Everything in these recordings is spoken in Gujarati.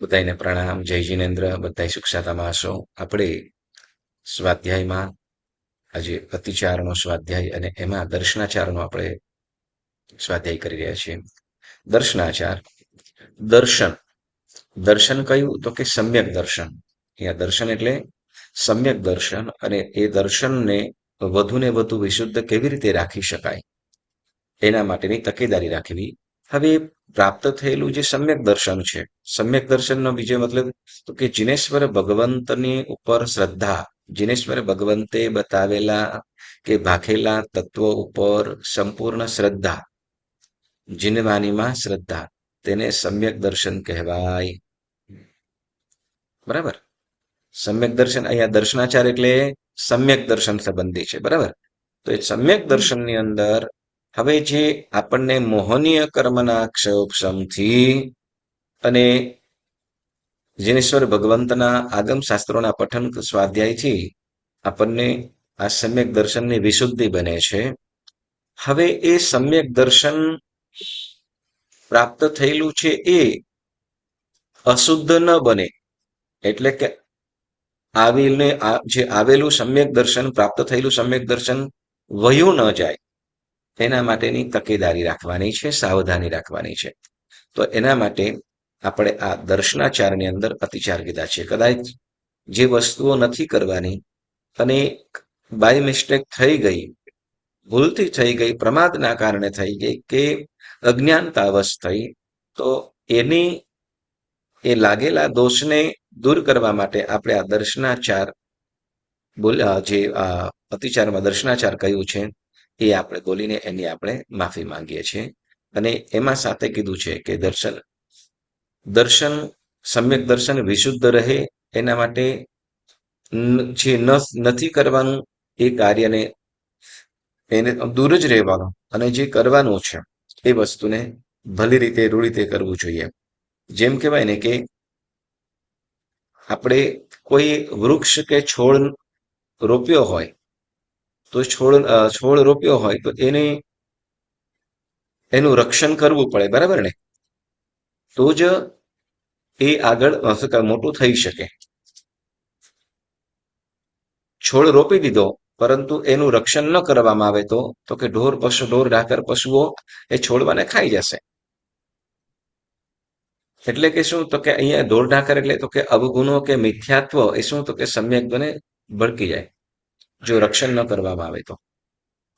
બધાને પ્રણામ. જય જિનેન્દ્ર. બધા સુખ શાંતિમાં હશો. આપણે સ્વાધ્યાયમાં આજે અતિચારનો સ્વાધ્યાય અને એમાં દર્શનાચારનો આપણે સ્વાધ્યાય કરી રહ્યા છીએ. દર્શનાચાર. દર્શન. દર્શન કયું? તો કે સમ્યક દર્શન. અહીંયા દર્શન એટલે સમ્યક દર્શન, અને એ દર્શનને વધુને વધુ વિશુદ્ધ કેવી રીતે રાખી શકાય એના માટેની તકેદારી રાખવી. હવે પ્રાપ્ત થયેલું જે સમ્યક દર્શન છે, સમ્યક દર્શનનો બીજો મતલબ તો કે જીનેશ્વર ભગવંતની ઉપર શ્રદ્ધા, જીનેશ્વર ભગવંતે બતાવેલા કે ભાખેલા તત્વો ઉપર સંપૂર્ણ શ્રદ્ધા, જીનવાણીમાં શ્રદ્ધા, તેને સમ્યક દર્શન કહેવાય. બરાબર. સમ્યક દર્શન, અહીંયા દર્શનાચાર એટલે સમ્યક દર્શન સંબંધી છે. બરાબર. તો એ સમ્યક દર્શનની અંદર હવે જે આપણને મોહનીય કર્મના ક્ષયોપશમથી અને જીનેશ્વર ભગવંતના આગમ શાસ્ત્રોના પઠન સ્વાધ્યાયથી આપણને આ સમ્યક દર્શનની વિશુદ્ધિ બને છે. હવે એ સમ્યક દર્શન પ્રાપ્ત થયેલું છે એ અશુદ્ધ ન બને, એટલે કે જે આવેલું સમ્યક દર્શન, પ્રાપ્ત થયેલું સમ્યક દર્શન વયું ન જાય, એના માટેની તકેદારી રાખવાની છે, સાવધાની રાખવાની છે. તો એના માટે આપણે આ દર્શનાચારની અંદર અતિચાર કીધા છે. કદાચ જે વસ્તુઓ નથી કરવાની અને બાય મિસ્ટેક થઈ ગઈ, ભૂલથી થઈ ગઈ, પ્રમાદના કારણે થઈ ગઈ કે અજ્ઞાનતાવશ થઈ, તો એની એ લાગેલા દોષને દૂર કરવા માટે આપણે આ દર્શનાચાર જે અતિચારમાં દર્શનાચાર કયું છે એ આપણે બોલીને એની આપણે માફી માંગીએ છીએ. અને એમાં સાથે કીધું છે કે દર્શન સમ્યક દર્શન વિશુદ્ધ રહે એના માટે જે નથી કરવાનું એ કાર્યને એને દૂર જ રહેવાનું, અને જે કરવાનું છે એ વસ્તુને ભલી રીતે રૂઢ રીતે કરવું જોઈએ. જેમ કહેવાય ને કે આપણે કોઈ વૃક્ષ કે છોડ રોપ્યો હોય, તો છોડ રોપ્યો હોય તો એનું રક્ષણ કરવું પડે. બરાબર ને? તો જ એ આગળ મોટું થઈ શકે. છોડ રોપી દીધો પરંતુ એનું રક્ષણ ન કરવામાં આવે તો કે ઢોર ઢાકર પશુઓ એ છોડવાને ખાઈ જશે. એટલે કે શું? તો કે અહીંયા ઢોર ઢાકર એટલે તો કે અવગુણો કે મિથ્યાત્વ એ શું? તો કે સમ્યક બને ભડકી જાય જો રક્ષણ ન કરવામાં આવે તો.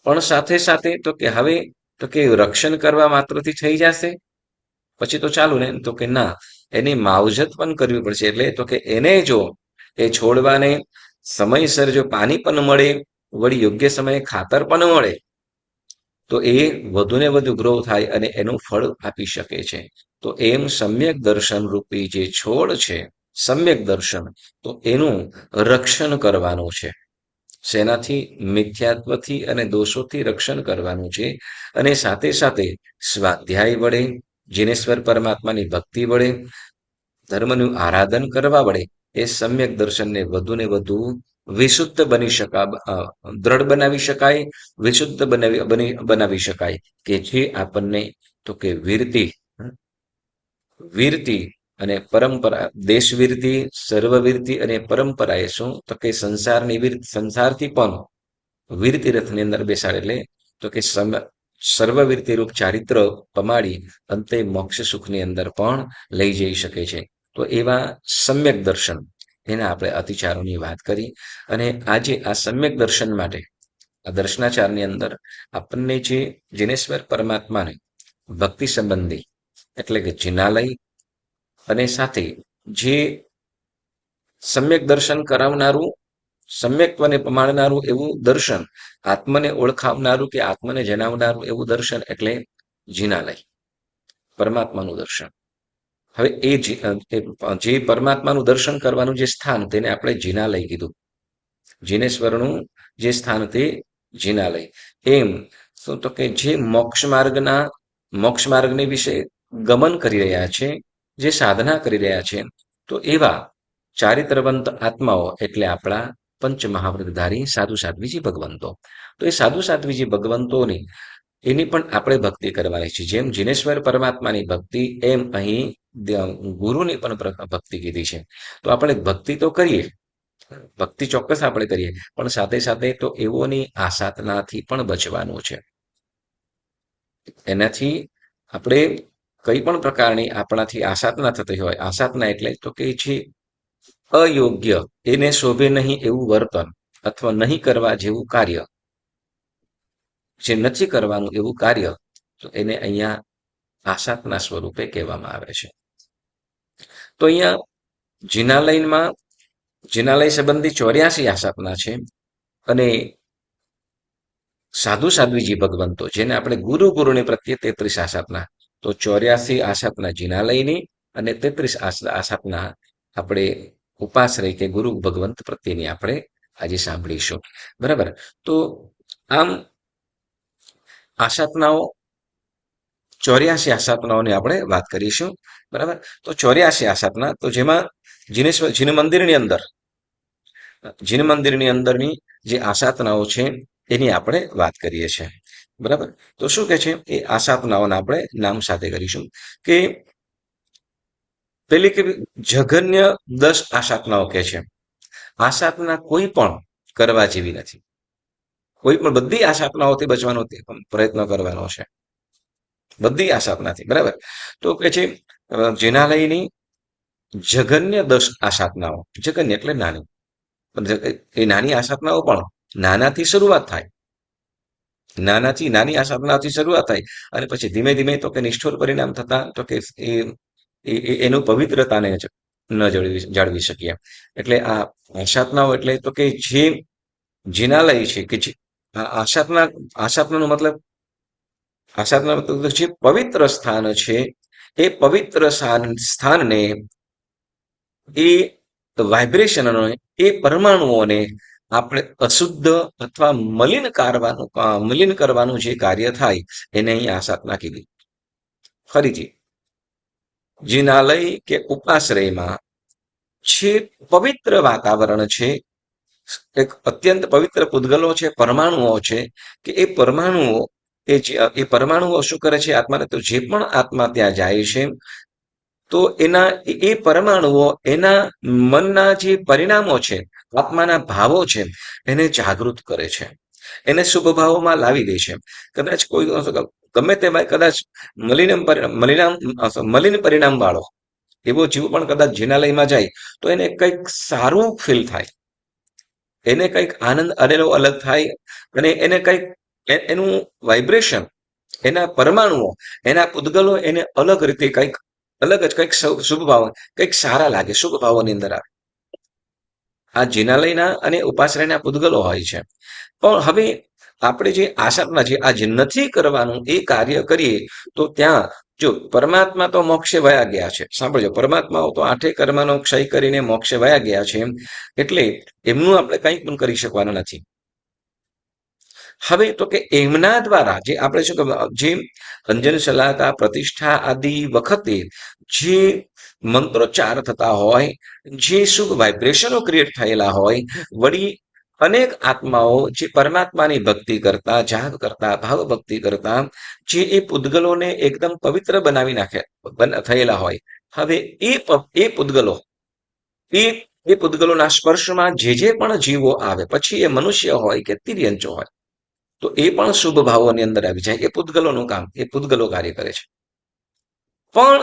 પણ સાથે સાથે તો કે હવે તો કે રક્ષણ કરવા માત્રથી થઈ જશે પછી તો ચાલુ ને? તો કે ના, એની માવજત પણ કરવી પડશે. એટલે તો કે એને જો એ છોડવાને સમયસર જો પાણી પણ મળે, વળી યોગ્ય સમયે ખાતર પણ મળે, તો એ વધુને વધુ ગ્રો થાય અને એનું ફળ આપી શકે છે. તો એમ સમ્યક દર્શન રૂપી જે છોડ છે, સમ્યક દર્શન, તો એનું રક્ષણ કરવાનું છે. શેનાથી? મિથ્યાત્વથી અને દોષોથી રક્ષણ કરવાનું છે. અને સાથે સાથે સ્વાધ્યાય વડે, જીનેશ્વર પરમાત્માની ભક્તિ વડે, ધર્મનું આરાધન કરવા વડે એ સમ્યક દર્શનને વધુને વધુ વિશુદ્ધ બની દ્રઢ બનાવી શકાય, વિશુદ્ધ બનાવી શકાય, કે જે આપણને તો કે વીરતી અને પરંપરા, દેશવીરતી, સર્વવીરતી અને પરંપરા એ શું? તો કે સંસારથી પણ વીરતી રથની અંદર બેસાડે, એટલે તો કે સર્વવીરતી રૂપ ચારિત્ર પમાડી અંતે મોક્ષ સુખની અંદર પણ લઈ જઈ શકે છે. તો એવા સમ્યક દર્શન, એના આપણે અતિચારોની વાત કરી. અને આજે આ સમ્યક દર્શન માટે આ દર્શનાચારની અંદર આપણને જે જીનેશ્વર પરમાત્માને ભક્તિ સંબંધી એટલે કે જિનાલય, અને સાથે જે સમ્યક દર્શન કરાવનારું, સમ્યક્ત્વને પમાડનારું એવું દર્શન, આત્મને ઓળખાવનારું કે આત્મને જણાવનારું એવું દર્શન એટલે જિનાલય, પરમાત્માનું દર્શન. હવે જે પરમાત્માનું દર્શન કરવાનું જે સ્થાન, તેને આપણે જિનાલય કીધું. જીનેશ્વરનું જે સ્થાન તે જિનાલય. એમ તો કે જે મોક્ષ માર્ગની વિશે ગમન કરી રહ્યા છે, જે સાધના કરી રહ્યા છે, તો એવા ચારિત્રવંત આત્માઓ એટલે આપણા પંચ મહાવ્રતધારી સાધુ સાધ્વીજી ભગવંતો. તો એ સાધુ સાધ્વીજી ભગવંતોની એની પણ આપણે ભક્તિ કરવાની છે. જેમ જીનેશ્વર પરમાત્માની ભક્તિ, એમ અહીં ગુરુની પણ ભક્તિ કીધી છે. તો આપણે ભક્તિ તો કરીએ, ભક્તિ ચોક્કસ આપણે કરીએ, પણ સાથે સાથે તો એવોની આસાધનાથી પણ બચવાનું છે. એનાથી આપણે કઈ પણ પ્રકારની આપણાથી આસાધના થતી હોય, આસાધના એટલે તો કે જે અયોગ્ય, એને શોભે નહીં એવું વર્તન અથવા નહીં કરવા જેવું કાર્ય, જે નથી કરવાનું એવું કાર્ય, તો એને અહીંયા આસાધના સ્વરૂપે કહેવામાં આવે છે. તો અહીંયા જિનાલયમાં જિનાલય સંબંધી 84 આસાધના છે. અને સાધુ સાધ્વીજી ભગવંતો, જેને આપણે ગુરુની પ્રત્યે 33 આસાધના, તો 84 આસાધના જિનાલયની અને 33 આસાધના આપણે ઉપાશ્રય કે ગુરુ ભગવંત પ્રત્યેની આપણે આજે સાંભળીશું. બરાબર. તો આમ આસાધનાઓ 84 આસાધનાઓની આપણે વાત કરીશું. બરાબર. તો 84 આસાધના, તો જેમાં જીન મંદિરની અંદરની જે આસાધનાઓ છે એની આપણે વાત કરીએ છીએ. બરાબર. તો શું કે છે એ આસાધનાઓના આપણે નામ સાથે કરીશું. કે પેલી કે જઘન્ય 10 આસાધનાઓ કે છે. આસાધના કોઈ પણ કરવા જેવી નથી. કોઈ પણ બધી આસાધનાઓથી બચવાનો પ્રયત્ન કરવાનો છે. બધી આસાધનાથી. બરાબર. તો કે છે જિનાલયની જઘન્ય 10 આસાધનાઓ. જઘન્ય એટલે નાની. એ નાની આસાધનાઓ પણ નાનાથી શરૂઆત થાય. નાની આસાધનાથી શરૂઆત થાય અને પછી ધીમે ધીમે તો કે નિષ્ઠુર પરિણામ થતા તો કે એનું પવિત્રતાને ન જાળવી શકીએ. એટલે આ આસાધનાઓ એટલે તો કે જે જિનાલય છે કે જે આસાધનાનો મતલબ જે પવિત્ર સ્થાન છે, એ પવિત્ર સ્થાનને એ વાઇબ્રેશનનો, એ પરમાણુઓને આપણે અશુદ્ધ અથવા મલિન કરવાનું જે કાર્ય થાય એને અહીં આસાધના કીધી. ફરીથી, જિનાલય કે ઉપાશ્રયમાં જે પવિત્ર વાતાવરણ છે, એક અત્યંત પવિત્ર પૂતગલો છે, પરમાણુઓ છે, કે એ પરમાણુઓ શું કરે છે આત્માને? તો જે પણ આત્મા ત્યાં જાય છે તો એના એ પરમાણુઓ એના મનના જે પરિણામો છે, આત્માના ભાવો છે, એને જાગૃત કરે છે, એને શુભ ભાવોમાં લાવી દે છે. કદાચ કોઈ ગમે તે કદાચ મલિન પરિણામ વાળો એવો જીવ પણ કદાચ જિનાલયમાં જાય તો એને કંઈક સારું ફીલ થાય, એને કંઈક આનંદ અનેરો અલગ થાય અને એને કંઈક એનું વાઇબ્રેશન, એના પરમાણુઓ, એના પૂતગલો એને અલગ રીતે કંઈક અલગ જ કંઈક શુભ ભાવ, કંઈક સારા લાગે, શુભ ભાવોની અંદર આવે. આ જિનાલયના અને ઉપાશ્રયના પૂતગલો હોય છે. પણ હવે આપણે જે આસાધના છે, આ જે નથી કરવાનું એ કાર્ય કરીએ તો ત્યાં જો પરમાત્મા તો મોક્ષે વયા ગયા છે. સાંભળજો, પરમાત્માઓ તો 8 કર્મનો ક્ષય કરીને મોક્ષે વયા ગયા છે, એટલે એમનું આપણે કંઈ પણ કરી શકવાના નથી. હવે તો કે એમના દ્વારા જે આપણે શું જે અંજન શલાકા પ્રતિષ્ઠા આદિ વખતે જે મંત્રોચ્ચાર થતા હોય, જે શુભ વાઇબ્રેશનો ક્રિએટ થયેલા હોય, વળી અનેક આત્માઓ જે પરમાત્માની ભક્તિ કરતા, જાગ કરતા, ભાવ ભક્તિ કરતા, જે એ પૂતગલોને એકદમ પવિત્ર બનાવી થયેલા હોય, હવે એ પૂતગલો એ પૂતગલોના સ્પર્શમાં જે પણ જીવો આવે, પછી એ મનુષ્ય હોય કે તિર્યંચો હોય, તો એ પણ શુભ ભાવોની અંદર આવી જાય. એ પૂતગલોનું કામ, એ પૂતગલો કાર્ય કરે છે. પણ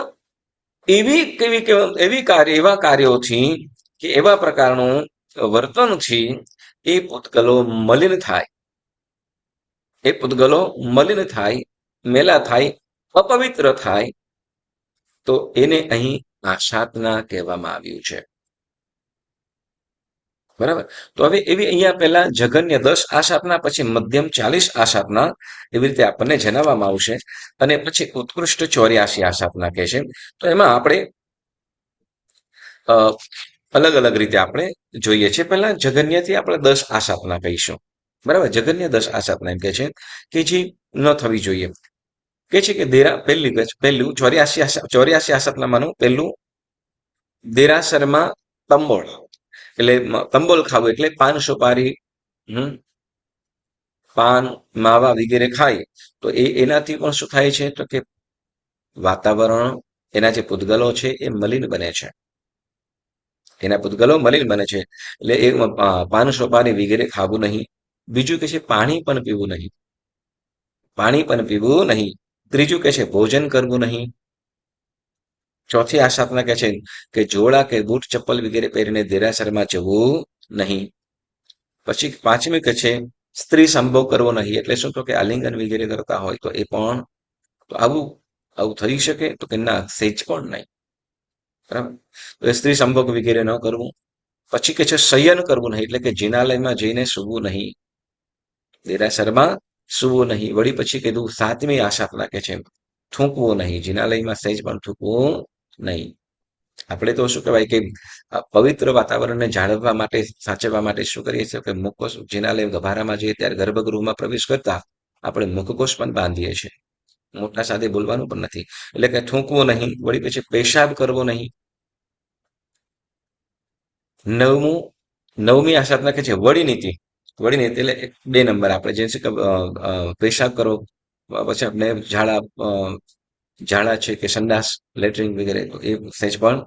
એવા કાર્યોથી કે એવા પ્રકારનું વર્તનથી એ પૂતગલો મલિન થાય, મેલા થાય, અપવિત્ર થાય, તો એને અહીં આસાધના કહેવામાં આવ્યું છે. બરાબર. તો હવે એવી અહીંયા પહેલા જઘન્ય 10 આસાધના, પછી મધ્યમ 40 આસાધના, એવી રીતે આપણને જણાવવામાં આવશે. અને પછી ઉત્કૃષ્ટ 84 આસાધના કહે છે. તો એમાં આપણે અલગ અલગ રીતે આપણે જોઈએ છે. પહેલા જઘન્યથી આપણે 10 આસાધના કહીશું. બરાબર. જઘન્ય 10 આસાધના એમ કે છે કે જે ન થવી જોઈએ. કે છે કે પહેલું 84 આસાધનામાંનું પહેલું, દેરાસરમાં તંબોળ, એટલે તંબોલ ખાવું એટલે પાન સુપારી પાન માવા વગેરે ખાય તો એનાથી પણ શું થાય છે? તો કે વાતાવરણ, એના જે પૂતગલો છે એ મલિન બને છે. એના પૂતગલો મલિન બને છે. એટલે એ પાન સોપારી વગેરે ખાવું નહીં. બીજું કે છે પાણી પણ પીવું નહીં. પાણી પણ પીવું નહીં. ત્રીજું કે છે ભોજન કરવું નહીં. ચોથી આ સ્થાપના કે છે કે જોડા કે બૂટ ચપ્પલ વગેરે પહેરીને દેરાસરમાં જવું નહીં. પછી પાંચમી કે છે સ્ત્રી સંભોગ કરવો નહીં. એટલે શું? તો કે આલિંગન વગેરે કરતા હોય તો એ પણ, તો આવું આવું થઈ શકે? તો કે ના, સેજ પણ નહીં. બરાબર. તો સ્ત્રી સંભોગ વગેરે ન કરવું. પછી કે છે શયન કરવું નહીં. એટલે કે જિનાલયમાં જઈને સૂવું નહીં. દેરાસરમાં સૂવું નહીં. વળી પછી કીધું સાતમી આસ્થાપના કે છે થૂંકવું નહીં. જિનાલયમાં સહેજ પણ થૂંકવું નહીં. આપણે તો શું કહેવાય કે પવિત્ર વાતાવરણને જાળવવા માટે, સાચવવા માટે શું કરીએ છીએ કે મુખકોશ, જિનાલય ગભારામાં જઈએ ત્યારે ગર્ભગૃહમાં પ્રવેશ કરતા આપણે મુખકોશ પણ બાંધીએ છીએ. મોટા સાથે બોલવાનું પણ નથી. એટલે કે થૂંકવું નહીં. વળી પછી પેશાબ કરવો નહીં. નવમી આસ્થાપના કે છે વળી નીતિ. વળી નીતિ એટલે 2 નંબર આપણે જે છે કે પેશાબ કરો, પછી આપણે ઝાડા છે કે સંડાસ, લેટ્રિન વગેરે, તો એ સહેજ પણ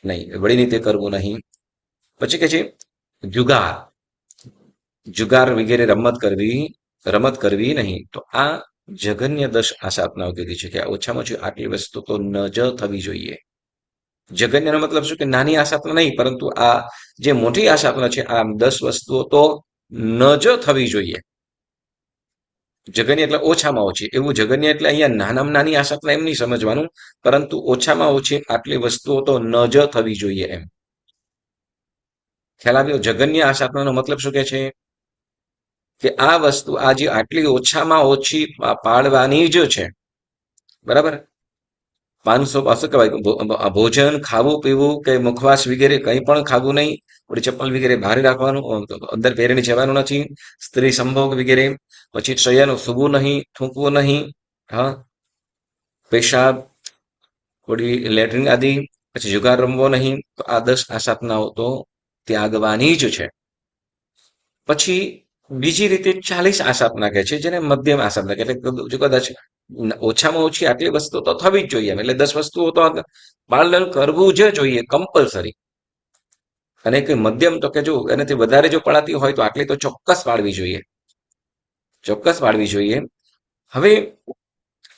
નહીં. વળી નીતિ કરવું નહીં. પછી કે છે જુગાર, જુગાર વગેરે રમત કરવી નહીં. તો આ જઘન્ય 10 આસ્થાપનાઓ કીધી છે કે ઓછામાં ઓછી આટલી વસ્તુ તો ન જ થવી જોઈએ. જઘન્યનો મતલબ શું? કે નાની આસ્થાપના નહીં, પરંતુ આ જે મોટી આસ્થાપના છે આ 10 વસ્તુઓ તો ન જ થવી જોઈએ. જઘન્ય એટલે ઓછામાં ઓછી. એવું જઘન્ય એટલે અહીંયા નાનામાં નાની આસ્થાપના એમ નહીં સમજવાનું, પરંતુ ઓછામાં ઓછી આટલી વસ્તુઓ તો ન જ થવી જોઈએ એમ. ખ્યાલ આવ્યો? જઘન્ય આસ્થાપનાનો મતલબ શું કે છે? કે આ વસ્તુ આજે આટલી ઓછામાં ઓછી પાળવાની જ છે. બરાબર. 500 શું કહેવાય, ભોજન, ખાવું પીવું કે મુખવાસ વગેરે કંઈ પણ ખાવું નહીં. વળી ચપ્પલ વગેરે બહાર રાખવાનું, અંદર પહેરીને જવાનું નથી. સ્ત્રી સંભોગ વગેરે. પછી શયન, સૂવું નહીં, થૂંકવું નહીં. હા, પેશાબ, વળી લેટ્રિન આદિ. પછી જુગાર રમવો નહીં. તો આ 10 આસ્થાપનાઓ તો ત્યાગવાની જ છે. પછી બીજી રીતે 40 આસ્થાપના કહે છે, જેને મધ્યમ આસ્થાપના કહે. એટલે કદાચ ઓછામાં ઓછી આટલી વસ્તુ તો થવી જ જોઈએ. એટલે 10 વસ્તુઓ તો પાલન કરવું જ જોઈએ, કમ્પલસરી. અને કે મધ્યમ, તો કે જો એનાથી વધારે જો પડાતી હોય તો આટલી તો ચોક્કસ પાડવી જોઈએ. ચોક્કસ પાડવી જોઈએ. હવે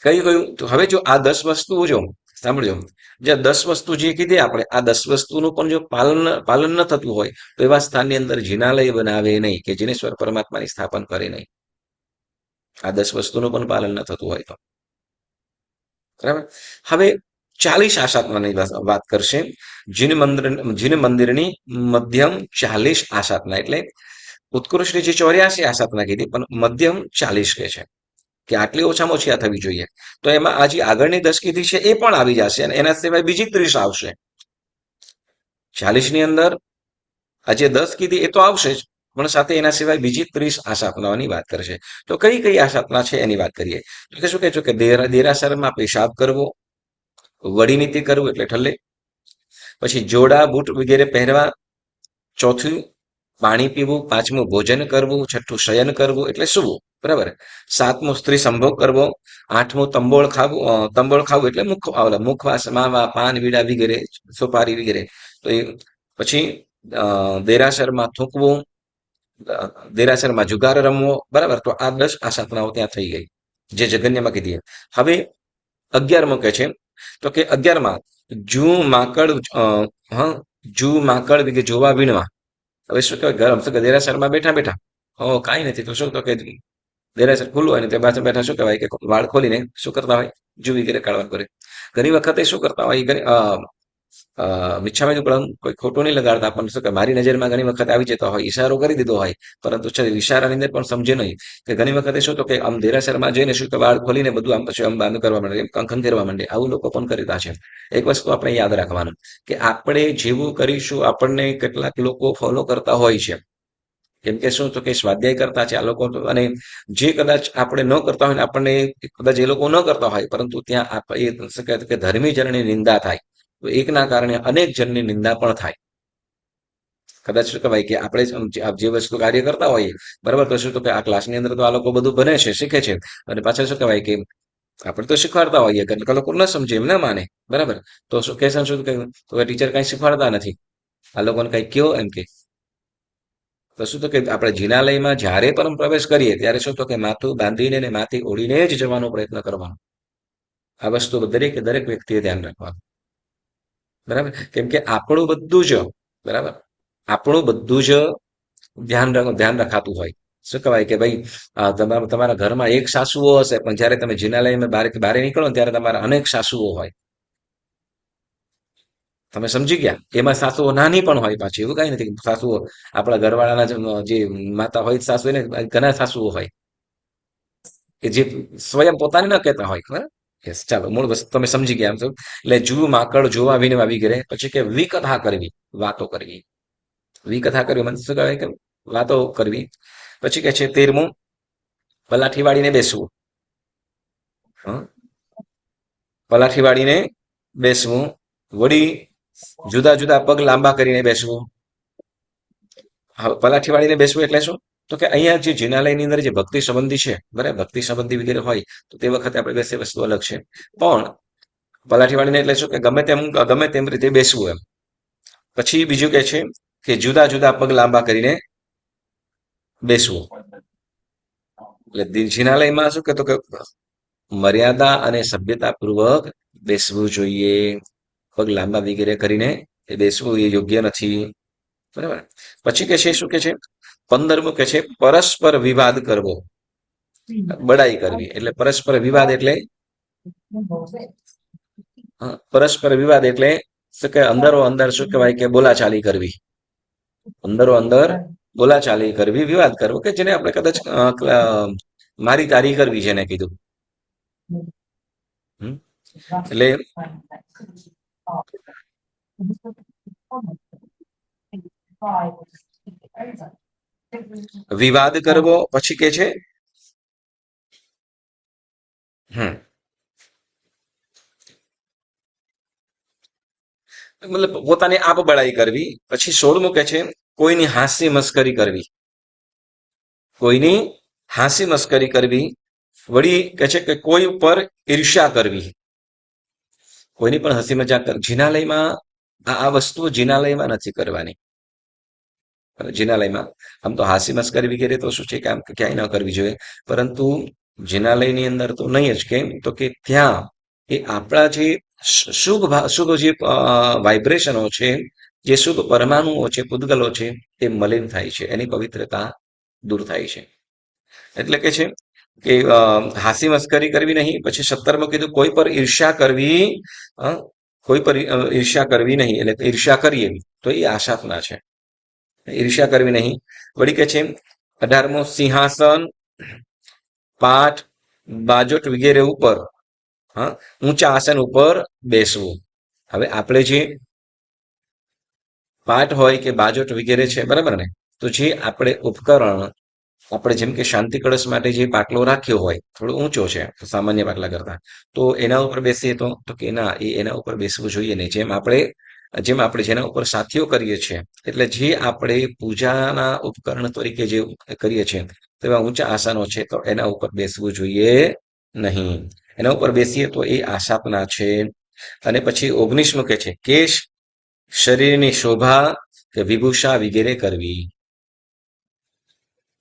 કયું? તો હવે જો આ 10 વસ્તુઓ જો સાંભળજો, જે 10 વસ્તુ જે કીધી આપણે, આ 10 વસ્તુનું પણ જો પાલન ન થતું હોય તો એવા સ્થાનની અંદર જિનાલય બનાવે નહીં, કે જીનેશ્વર પરમાત્માની સ્થાપન કરે નહીં. આ 10 વસ્તુનું પણ પાલન ન થતું હોય તો. બરાબર. હવે 40 આસ્થાપનાની વાત કરશે. જીન મંદિરની મધ્યમ 40 આસ્થાપના. એટલે ઉત્કૃષ્ટ જે 84 આસ્થાપના કીધી, પણ મધ્યમ 40 કે છે કે આટલી ઓછામાં ઓછી આ થવી જોઈએ. તો એમાં આ જે આગળની 10 કીધી છે એ પણ આવી જશે, અને એના સિવાય બીજી 30 આવશે. 40ની અંદર આ જે 10 કીધી એ તો આવશે જ, પણ સાથે એના સિવાય બીજી 30 આસ્થાપનાઓની વાત કરશે. તો કઈ કઈ આસ્થાપના છે એની વાત કરીએ. તો કે શું કહે છે કે દેરાસરમાં પેશાબ કરવો, વળી નીતિ કરવું એટલે ઠલ્લે. પછી જોડા બૂટ વગેરે પહેરવા. ચોથું પાણી પીવું. પાંચમું ભોજન કરવું. છઠ્ઠું શયન કરવું એટલે સૂવું. બરાબર. સાતમું સ્ત્રી સંભોગ કરવો. આઠમું તંબોળ ખાવું એટલે મુખવાસ, માવા, પાન, વીડા વગેરે, સોપારી વગેરે. તો એ પછી દેરાસરમાં થૂંકવું, દેરાસરમાં જુગાર રમવો. બરાબર. તો આ 10 આસ્થાપનાઓ ત્યાં થઈ ગઈ, જે જઘન્યમાં કીધી. હવે 11મો કે છે, તો કે 11માં જૂ માકડ કે જોવા વીણવા. હવે શું કહેવાય, ગરમ તો કે દેરાસરમાં બેઠા બેઠા કાંઈ નથી, તો શું, તો કે દેરાસર ખુલ્લું હોય ને તે પાછળ બેઠા શું કહેવાય કે વાળ ખોલીને શું કરતા હોય, જૂ વગેરે કાઢવાનું કરે. ઘણી વખતે શું કરતા હોય, મિચ્છામી દુક્કડમ કોઈ ખોટું નહીં લગાડતા, પણ શું કે મારી નજરમાં ઘણી વખત આવી જતા હોય, ઈશારો કરી દીધો હોય, પરંતુ છે ઈશારાની અંદર પણ સમજે નહીં કે ઘણી વખતે શું, તો કે આમ દેરાસરમાં જઈને શું કે વાળ ખોલીને બધું આમ પછી આમ બંધ કરવા માંડે, ખંખેરવા માંડે. આવું લોકો પણ કરતા છે. એક વસ્તુ આપણે યાદ રાખવાનું કે આપણે જેવું કરીશું આપણને કેટલાક લોકો ફોલો કરતા હોય છે. કેમ કે શું, તો કે સ્વાધ્યાય કરતા છે આ લોકો, અને જે કદાચ આપણે ન કરતા હોય ને આપણને કદાચ એ લોકો ન કરતા હોય, પરંતુ ત્યાં એ શું કહેવાય કે ધર્મી જનની નિંદા થાય, તો એકના કારણે અનેક જનની નિંદા પણ થાય. કદાચ શું કહેવાય કે આપણે જે વસ્તુ કાર્ય કરતા હોઈએ બરાબર, તો શું તો કે આ ક્લાસની અંદર તો આ લોકો બધું ભણે છે, શીખે છે, અને પાછળ શું કહેવાય કે આપણે તો શીખવાડતા હોઈએ કે લોકો ન સમજે, એમ ના માને, બરાબર. તો શું કે શું કે તો ટીચર કઈ શીખવાડતા નથી, આ લોકોને કઈ કયો એમ કે. તો શું તો કે આપણે જિનાલયમાં જ્યારે પણ પ્રવેશ કરીએ ત્યારે શું તો કે માથું બાંધીને ને માથે ઓળીને જ જવાનો પ્રયત્ન કરવાનો. આ વસ્તુ દરેક દરેક વ્યક્તિએ ધ્યાન રાખવાનું, બરાબર. કેમ કે આપણું બધું જ બરાબર, આપણું બધું જ ધ્યાન રખાતું હોય. શું કહેવાય કે ભાઈ તમારા ઘરમાં એક સાસુઓ હશે, પણ જયારે તમે જિનાલયમાં બહાર નીકળો ત્યારે તમારા અનેક સાસુઓ હોય. તમે સમજી ગયા? એમાં સાસુઓ નાની પણ હોય, પાછી એવું કઈ નથી. સાસુઓ આપણા ઘરવાળાના જે માતા હોય સાસુ ને ઘણા સાસુઓ હોય કે જે સ્વયં પોતાને ન કહેતા હોય, બરાબર. યસ, ચાલો મૂળ વસ્તુ તમે સમજી ગયા. આમ તો એટલે જુ માકડ જોવા વિનવા વગેરે. પછી કે વિકથા કરવી, વાતો કરવી. વિકથા કરવી મને શું કહેવાય કે વાતો કરવી. પછી કે છે 13મું, પલાઠી વાળીને બેસવું. હં? પલાઠી વાળીને બેસવું. વળી જુદા જુદા પગ લાંબા કરીને બેસવું. હવે પલાઠી વાળીને બેસવું એટલે શું? તો કે અહીંયા જે જિનાલયની અંદર જે ભક્તિ સંબંધી છે, બરાબર, ભક્તિ સંબંધી વગેરે હોય તો તે વખતે આપણે બેસે વસ્તુ અલગ છે. પણ પલાઠી વાળીને એટલે શું કે ગમે તેમ રીતે બેસવું એમ. પછી બીજું કે છે કે જુદા જુદા પગ લાંબા કરીને બેસવું. એટલે જિનાલયમાં શું કહેતો કે મર્યાદા અને સભ્યતાપૂર્વક બેસવું જોઈએ. પગ લાંબા વગેરે કરીને એ બેસવું એ યોગ્ય નથી, બરાબર. પછી કે છે શું કે છે 15મું કે છે પરસ્પર વિવાદ કરવો, બડાઈ કરવી. એટલે પરસ્પર વિવાદ એટલે પરસ્પર વિવાદ એટલે શું કે અંદરો અંદર શું કહેવાય કે બોલાચાલી કરવી. અંદરો અંદર બોલાચાલી કરવી, વિવાદ કરવો, કે જેને આપણે કદાચ મારી તારી કરવી, જેને કીધું. એટલે વિવાદ કરવો. પછી કે છે મતલબ પોતાની આપ બળાઈ કરવી. પછી 16મું કે છે કોઈની હાસ્ય મસ્કરી કરવી. કોઈની હાસ્ય મસ્કરી કરવી. વળી કે છે કે કોઈ ઉપર ઈર્ષ્યા કરવી. કોઈની પણ હસી મજાક જિનાલયમાં આ વસ્તુઓ જિનાલયમાં નથી કરવાની. જિનાલયમાં આમ તો હાસ્ય મસ્કરી વગેરે તો શું છે કે આમ ક્યાંય ન કરવી જોઈએ, પરંતુ જિનાલયની અંદર તો નહીં જ. કેમ તો કે ત્યાં એ આપણા જે શુભ જે વાઇબ્રેશનો છે, જે શુભ પરમાણુઓ છે, પૂતગલો છે, એ મલિન થાય છે, એની પવિત્રતા દૂર થાય છે. એટલે કે છે કે હાસી મસ્કરી કરવી નહીં. પછી 17મું કીધું કોઈ પર ઈર્ષ્યા કરવી, કોઈ પર ઈર્ષ્યા કરવી નહીં. એટલે ઈર્ષ્યા કરીએ તો એ આશાપના છે, ઈર્ષ્યા કરવી નહીં. વળી કે છે 18મું સિંહાસન, પાઠ, બાજોટ વગેરે ઉપર, ઊંચા આસન ઉપર બેસવું. હવે આપણે જે પાઠ હોય કે બાજોટ વગેરે છે, બરાબર ને, તો જે આપણે ઉપકરણ આપણે જેમ કે શાંતિ કળશ માટે જે પાટલો રાખ્યો હોય થોડો ઊંચો છે સામાન્ય પાટલા કરતા, તો એના ઉપર બેસીએ તો કે ના, એના ઉપર બેસવું જોઈએ નહીં. જેમ આપણે જેના ઉપર સાથીઓ કરીએ છીએ, એટલે જે આપણે પૂજાના ઉપકરણ તરીકે જે કરીએ છીએ તેવા ઊંચા આસનો છે, તો એના ઉપર બેસવું જોઈએ નહીં. એના ઉપર બેસીએ તો એ આશાપના છે. અને પછી 19મું કે છે કેશ, શરીરની શોભા કે વિભૂષા વગેરે કરવી.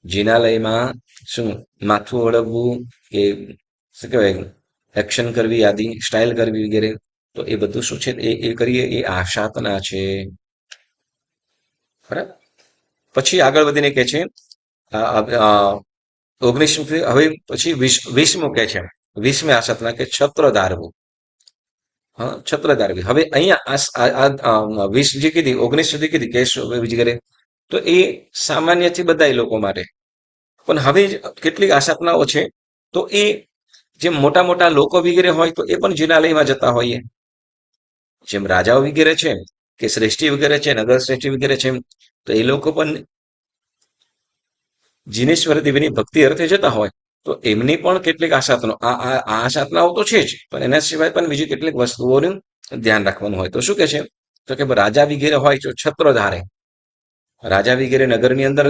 જિનાલયમાં શું માથું ઓળવવું કે શું કહેવાય એક્શન કરવી, આદિ સ્ટાઇલ કરવી વગેરે, તો એ બધું શું છે એ કરીએ એ આશાપના છે, બરાબર. પછી આગળ વધીને કે છે 19મું. હવે પછી 20મું કે છે 20મી આશાપના કે છત્ર ધારવું. છત્ર ધારવી. હવે અહીંયા 20 જે કીધી, 19 સુધી કીધી કેશ વગેરે, તો એ સામાન્યથી બધા લોકો માટે. પણ હવે કેટલીક આશાપનાઓ છે, તો એ જે મોટા મોટા લોકો વગેરે હોય તો એ પણ જિનાલયમાં જતા હોઈએ. જેમ રાજાઓ વગેરે છે કે શ્રેષ્ઠી વગેરે છે, નગર શ્રેષ્ઠી વગેરે છે, તો એ લોકો પણ જીનેશ્વર દેવીની ભક્તિ અર્થે જતા હોય, તો એમની પણ કેટલીક આશાપનાઓ તો છે જ, પણ એના સિવાય પણ બીજી કેટલીક વસ્તુઓનું ધ્યાન રાખવાનું હોય. તો શું કે છે તો કે રાજા વગેરે હોય તો છત્ર ધારે. રાજા વગેરે નગરની અંદર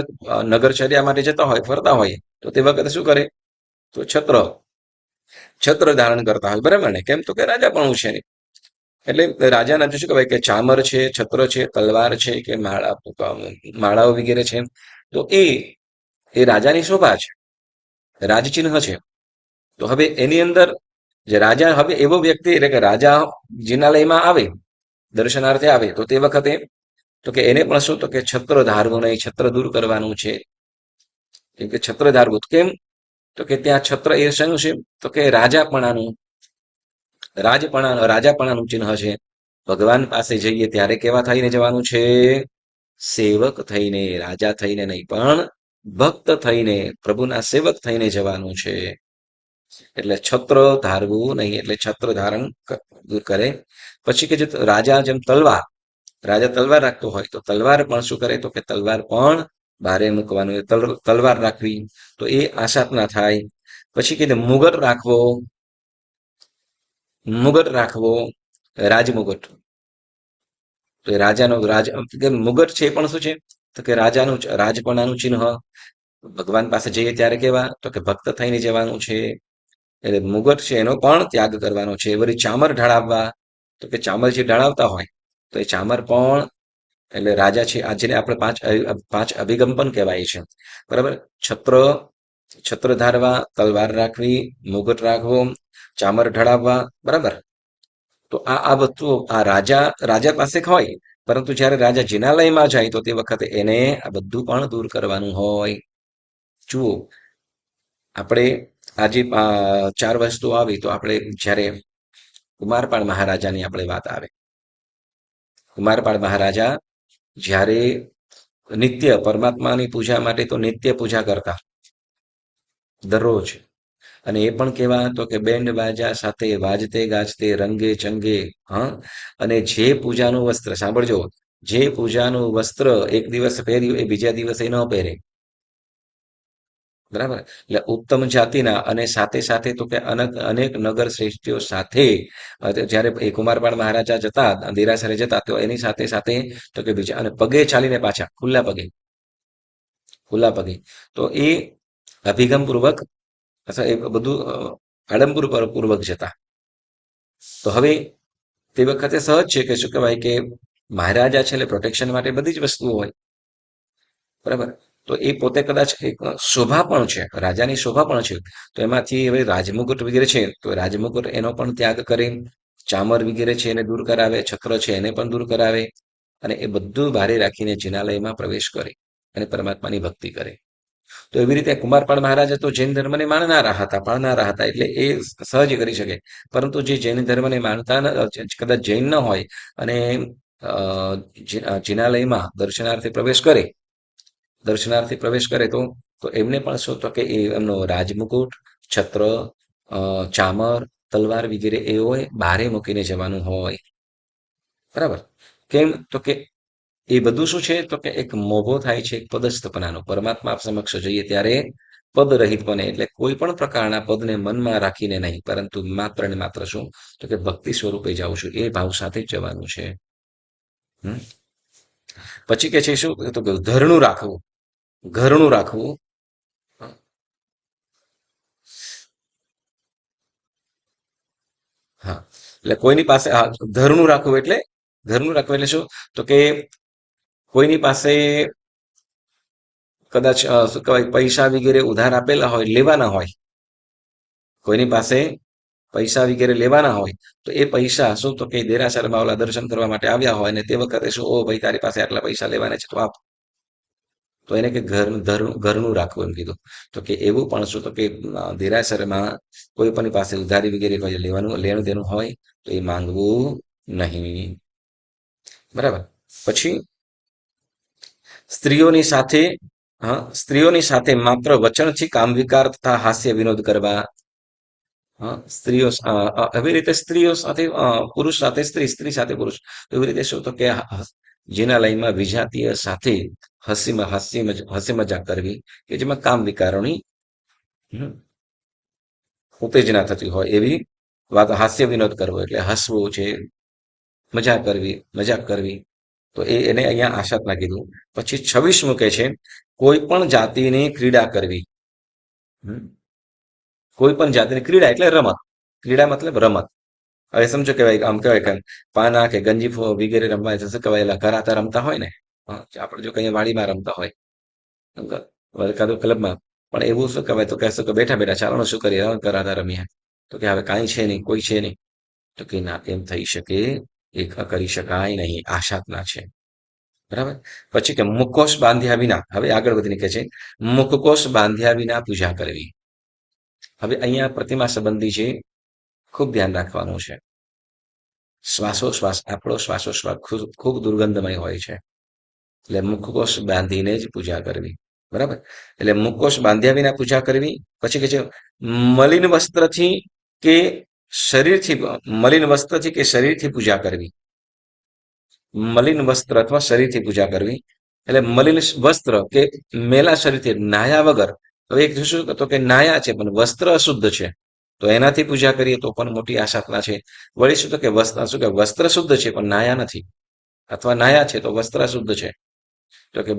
નગરચર્યા માટે જતા હોય, ફરતા હોય, તો તે વખતે શું કરે? તો છત્ર છત્ર ધારણ કરતા હોય, બરાબર ને? કેમ? તો કે રાજા પણ છે નહીં. એટલે રાજાના શું કહેવાય કે ચામર છે, છત્ર છે, તલવાર છે કે માળાઓ વગેરે છે, તો એ રાજાની શોભા છે, રાજચિહ્ન છે. તો હવે એની અંદર જે રાજા, હવે એવો વ્યક્તિ એટલે કે રાજા જિનાલયમાં આવે, દર્શનાર્થે આવે, તો તે વખતે તો કે એને પણ શું? તો કે છત્ર ધારવું નહીં, છત્ર દૂર કરવાનું છે. કેમ કે છત્ર ધારવું કેમ? તો કે ત્યાં છત્ર એ શેનું છે? તો કે રાજાપણાનું રાજાપણાનું ચિહ્ન છે. ભગવાન પાસે જઈએ ત્યારે કેવા થઈને જવાનું છે? સેવક થઈને, રાજા થઈને નહીં, પણ ભક્ત થઈને, પ્રભુના સેવક થઈને જવાનું છે. એટલે છત્ર ધારવું નહીં, એટલે છત્ર ધારણ દૂર કરે. પછી કે જે રાજા જેમ રાજા તલવાર રાખતો હોય, તો તલવાર પણ શું કરે? તો કે તલવાર પણ બારે મૂકવાનું, તલવાર રાખવી, તો એ આશાપ ના થાય. પછી કે મુગટ રાખવો, રાજમુગટ. તો એ રાજાનો મુગટ છે એ પણ શું છે? તો કે રાજાનું રાજપણાનું ચિહ્ન. ભગવાન પાસે જઈએ ત્યારે કેવા? તો કે ભક્ત થઈને જવાનું છે. એટલે મુગટ છે એનો પણ ત્યાગ કરવાનો છે. વળી ચામર ઢાળાવવા, તો કે ચામર જે ઢાળાવતા હોય, તો એ ચામર પણ એટલે રાજા છે આ, જેને આપણે પાંચ અભિગમ પણ કહેવાય છે, બરાબર? છત્ર છત્ર ધારવા, તલવાર રાખવી, મુગટ રાખવો, ચામર ઢળાવવા, બરાબર? તો આ વસ્તુઓ આ રાજા પાસે હોય, પરંતુ જ્યારે રાજા જિનાલયમાં જાય, તો તે વખતે એને આ બધું પણ દૂર કરવાનું હોય. જુઓ, આપણે આજે ચાર વસ્તુ આવી, તો આપણે જ્યારે કુમારપાળ મહારાજાની આપણે વાત આવે, કુમારપાળ મહારાજા જ્યારે નિત્ય પરમાત્માની પૂજા માટે તો નિત્ય પૂજા કરતા દરરોજ, અને એ પણ કેવા? તો કે બેન્ડ બાજા સાથે, વાજતે ગાજતે, રંગે ચંગે. હા, અને જે પૂજાનું વસ્ત્ર, સાંભળજો, જે પૂજાનું વસ્ત્ર એક દિવસ પહેર્યું, એ બીજા દિવસે ન પહેરે, બરાબર? એટલે ઉત્તમ જાતિના, અને સાથે સાથે તો કે અનેક નગર શ્રેષ્ઠીઓ સાથે જ્યારે એ કુમારપાળ મહારાજા જતા, દેરાસરે જતા, તો એની સાથે સાથે તો કે બીજા, અને પગે ચાલીને પાછા, ખુલ્લા પગે. તો એ અભિગમ પૂર્વક અથવા એ બધું આડંબર પૂર્વક જતા. તો હવે તે વખતે સહજ છે કે શું કહેવાય કે મહારાજા છે એટલે પ્રોટેક્શન માટે બધી જ વસ્તુઓ હોય, બરાબર? તો એ પોતે કદાચ એક શોભા પણ છે, રાજાની શોભા પણ છે. તો એમાંથી હવે રાજમુકુટ વગેરે છે, તો રાજમુકુટ એનો પણ ત્યાગ કરે, ચામર વગેરે છે એને દૂર કરાવે, છત્ર છે એને પણ દૂર કરાવે, અને એ બધું ભારે રાખીને જિનાલયમાં પ્રવેશ કરે અને પરમાત્માની ભક્તિ કરે. તો એવી રીતે કુમારપાળ મહારાજ તો જૈન ધર્મને પાળનારા હતા, એટલે એ સહજ કરી શકે. પરંતુ જે જૈન ધર્મને માનતા કદાચ જૈન ન હોય, અને જિનાલયમાં દર્શનાર્થે પ્રવેશ કરે, તો એમને પણ શું? તો કે એ એમનો રાજમુકુટ, છત્ર, ચામર, તલવાર વગેરે એઓ બારે મૂકીને જવાનું હોય, બરાબર? કેમ? તો કે એ બધું શું છે? તો કે એક મોભો થાય છે, એક પદસ્થપનાનો. પરમાત્મા સમક્ષ જઈએ ત્યારે પદ રહિત બને, એટલે કોઈ પણ પ્રકારના પદને મનમાં રાખીને નહીં, પરંતુ માત્ર ને માત્ર શું? તો કે ભક્તિ સ્વરૂપે જાઉં છું, એ ભાવ સાથે જ જવાનું છે. પછી કે છે શું? તો કે ઘરનું રાખવું. હા, એટલે કોઈની પાસે ઘરનું રાખવું એટલે શું? તો કે કોઈની પાસે કદાચ શું કહેવાય, પૈસા વગેરે ઉધાર આપેલા હોય, લેવાના હોય, કોઈની પાસે પૈસા વગેરે લેવાના હોય, તો એ પૈસા શું? તો કે દેરાસરમાં ઓલા દર્શન કરવા માટે આવ્યા હોય, અને તે વખતે શું? ઓ ભાઈ, તારી પાસે આટલા પૈસા લેવાના છે, તો આપ. તો એને કે ઘરનું રાખવું એમ કીધું. તો કે એવું પણ શું? તો કે દેરાસરમાં કોઈ પણ પાસે ઉધારી વગેરે કોઈ લેણું દેણું હોય, તો એ માંગવું નહીં, બરાબર? પછી સ્ત્રીઓની સાથે સ્ત્રીઓની સાથે માત્ર વચનથી કામ વિકાર તથા હાસ્ય વિનોદ કરવા. સ્ત્રીઓ એવી રીતે સ્ત્રીઓ સાથે પુરુષ સાથે સ્ત્રી, સ્ત્રી સાથે પુરુષ, એવી રીતે શું? તો કે જિનાલયમાં વિજાતીય સાથે હસી મજાક કરવી, કે જેમાં કામ વિકારોની હમ, ઉત્તેજના થતી હોય, એવી વાત. હાસ્ય વિનોદ કરવો એટલે હસવું છે, મજાક કરવી. તો એને અહીંયા આશાતના કીધું. પછી 26 કે છે કોઈ પણ જાતિની ક્રીડા કરવી. કોઈ પણ જાતિની ક્રીડા એટલે રમત. ક્રીડા મતલબ રમત. હવે સમજો કે ભાઈ આમ કહેવાય કે પાના કે ગંજી વગેરે રમવા શું કહેવાય એલા કરાતા રમતા હોય ને. આપણે જો કઈ વાડીમાં રમતા હોય કાં તો ક્લબમાં, પણ એવું શું કહેવાય તો કહેશો કે બેઠા બેઠા ચાલો શું કરીએ કરાતા રમીએ. તો કે હવે કાંઈ છે નહીં, કોઈ છે નહીં. તો કે ના, એમ થઈ શકે, એક કરી શકાય નહીં, આશાતના છે. બરાબર. પછી કે મુખોશ બાંધ્યા વિના, હવે આગળ વધીને કે છે મુખકોશ બાંધ્યા વિના પૂજા કરવી. હવે અહીંયા પ્રતિમા સંબંધી છે, ખૂબ ધ્યાન રાખવાનું છે. શ્વાસોશ્વાસ, આપણો શ્વાસોશ્વાસ ખૂબ દુર્ગંધમય હોય છે. એટલે મુખકોશ બાંધીને જ પૂજા કરવી. બરાબર. એટલે મુખકોશ બાંધ્યા વિના પૂજા કરવી. પછી કે છે મલિન વસ્ત્રથી કે શરીરથી, મલિન વસ્ત્રથી કે શરીરથી પૂજા કરવી. મલિન વસ્ત્ર અથવા શરીરથી પૂજા કરવી. એટલે મલિન વસ્ત્ર કે મેલા શરીરથી નાયા વગર. હવે એક શું તો કે નાયા છે પણ વસ્ત્ર અશુદ્ધ છે, તો એનાથી પૂજા કરીએ તો પણ મોટી આશાતના છે. વળી શું તો કે વસ્ત્ર શુદ્ધ છે પણ નાયા નથી, અથવા નાયા છે તો વસ્ત્ર શુદ્ધ છે. તો કે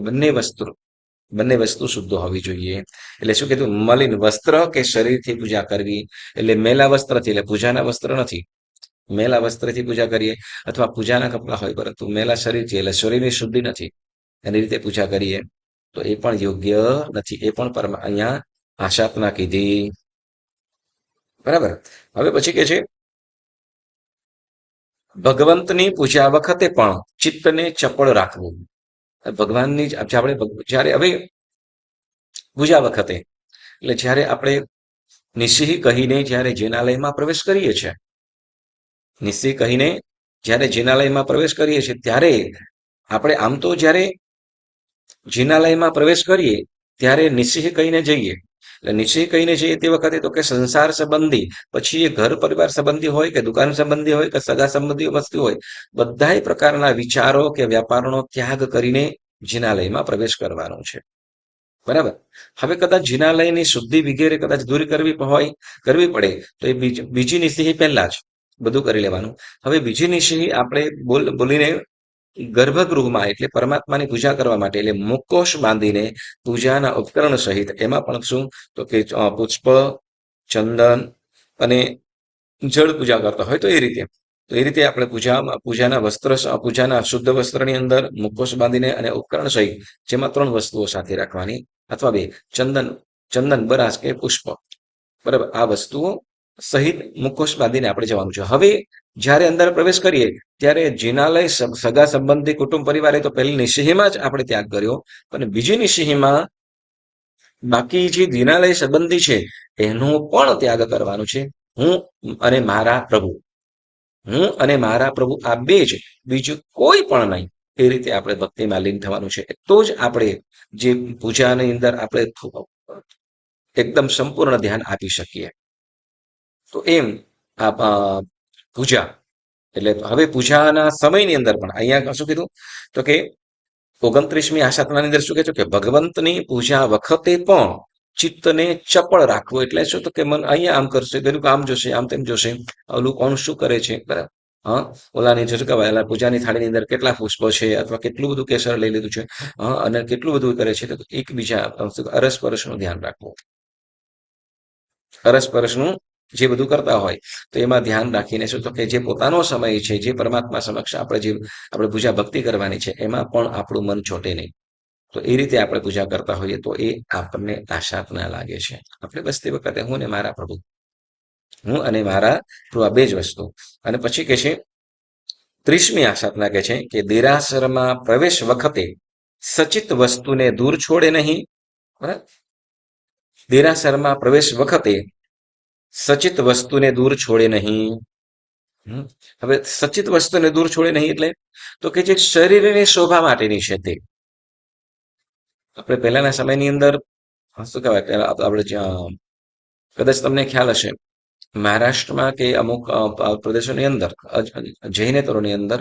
બંને વસ્તુ શુદ્ધ હોવી જોઈએ. એટલે શું કીધું, મલિન વસ્ત્ર કે શરીરથી પૂજા કરવી. એટલે મેલા વસ્ત્રથી, એટલે પૂજાના વસ્ત્ર નથી, મેલા વસ્ત્રથી પૂજા કરીએ, અથવા પૂજાના કપડા હોય પરંતુ મેલા શરીરથી, એટલે શરીરની શુદ્ધિ નથી, એની રીતે પૂજા કરીએ તો એ પણ યોગ્ય નથી. એ પણ અહીંયા આશાતના કીધી. બરાબર. હવે પછી કે છે ભગવંતની પૂજા વખતે પણ ચિત્તને ચપળ રાખવું. ભગવાનની આપણે જ્યારે હવે પૂજા વખતે, એટલે જ્યારે આપણે નિસિહ કહીને જ્યારે જિનાલયમાં પ્રવેશ કરીએ છીએ, નિસિહ કહીને જ્યારે જિનાલયમાં પ્રવેશ કરીએ છીએ ત્યારે આપણે આમ તો જ્યારે જિનાલયમાં પ્રવેશ કરીએ ત્યારે નિસિહ કહીને જઈએ. એટલે નિશ્ચય કહીને જઈએ તે વખતે તો કે સંસાર સંબંધી, પછી એ ઘર પરિવાર સંબંધી હોય કે દુકાન સંબંધી હોય કે સગા સંબંધી વસ્તુ હોય, બધા પ્રકારના વિચારો કે વ્યાપારનો ત્યાગ કરીને જિનાલયમાં પ્રવેશ કરવાનો છે. બરાબર. હવે કદાચ જિનાલયની શુદ્ધિ વગેરે કદાચ દૂર કરવી પડે તો એ બીજી નિશ્ચય પહેલા જ બધું કરી લેવાનું. હવે બીજી નિશ્ચય આપણે બોલીને ગર્ભગૃહમાં એટલે પરમાત્માની પૂજા કરવા માટે, એટલે મુખકોશ બાંધીને પૂજાના ઉપકરણ સહિત, એમાં પણ શું તો કે પુષ્પ, ચંદન અને જળ પૂજા કરતા હોય તો એ રીતે આપણે પૂજાના વસ્ત્ર, પૂજાના શુદ્ધ વસ્ત્રની અંદર મુખોશ બાંધીને અને ઉપકરણ સહિત, જેમાં 3 વસ્તુઓ સાથે રાખવાની, અથવા 2, ચંદન, બરાસ કે પુષ્પ. બરાબર. આ વસ્તુઓ સહિત મુખોશ બાંધીને આપણે જવાનું છે. હવે જ્યારે અંદર પ્રવેશ કરીએ ત્યારે જિનાલય સગા સંબંધી કુટુંબ પરિવારે તો પહેલી નિશ્ચયમાં જ આપણે ત્યાગ કર્યો, પણ બીજી નિશ્ચયમાં બાકી જે જિનાલય સંબંધી છે એનો પણ ત્યાગ કરવાનો છે. હું અને મારા પ્રભુ આ બે જ, બીજું કોઈ પણ નહીં. એ રીતે આપણે ભક્તિમાં લીન થવાનું છે. તો જ આપણે જે પૂજાની અંદર આપણે એકદમ સંપૂર્ણ ધ્યાન આપી શકીએ. તો એમ આ પૂજા, એટલે હવે પૂજાના સમયની અંદર પણ અહીંયા શું કીધું તો કે 29મી આશાતનાની અંદર શું કહે છે કે ભગવંતની પૂજા વખતે પણ ચિત્તને ચપળ રાખવું. એટલે શું તો કે મન અહીંયા આમ કરશે, પેલું આમ જોશે, આમ તેમ જોશે, ઓલું કોણ શું કરે છે. બરાબર. હા, ઓલાની જો કહેવાય પૂજાની થાળીની અંદર કેટલા પુષ્પો છે, અથવા કેટલું બધું કેસર લઈ લીધું છે, અને કેટલું બધું કરે છે. તો એકબીજા અરસપરસનું ધ્યાન રાખવું. અરસપરસનું જે બધું કરતા હોય તો એમાં ધ્યાન રાખીને શું તો કે જે પોતાનો સમય છે, જે પરમાત્મા સમક્ષ આપણે પૂજા ભક્તિ કરવાની છે, એમાં પણ આપણું મન છોટે નહીં. તો એ રીતે આપણે પૂજા કરતા હોઈએ તો એ આપણને આશાત ના લાગે છે. આપણે બસ તે વખતે હું અને મારા પ્રભુ આ બે જ વસ્તુ. અને પછી કે છે 30મી આશાતના કે છે કે દેરાસરમાં પ્રવેશ વખતે સચિત વસ્તુને દૂર છોડે નહીં. બરાબર. દેરાસરમાં પ્રવેશ વખતે સચિત વસ્તુને દૂર છોડે નહીં. હવે સચિત વસ્તુને દૂર છોડે નહીં એટલે તો કે જે શરીરની શોભા માટેની છે તે. આપણે પહેલાના સમયની અંદર શું કહેવાય, આપણે કદાચ તમને ખ્યાલ હશે, મહારાષ્ટ્રમાં કે અમુક પ્રદેશોની અંદર, જૈનેતરોની અંદર,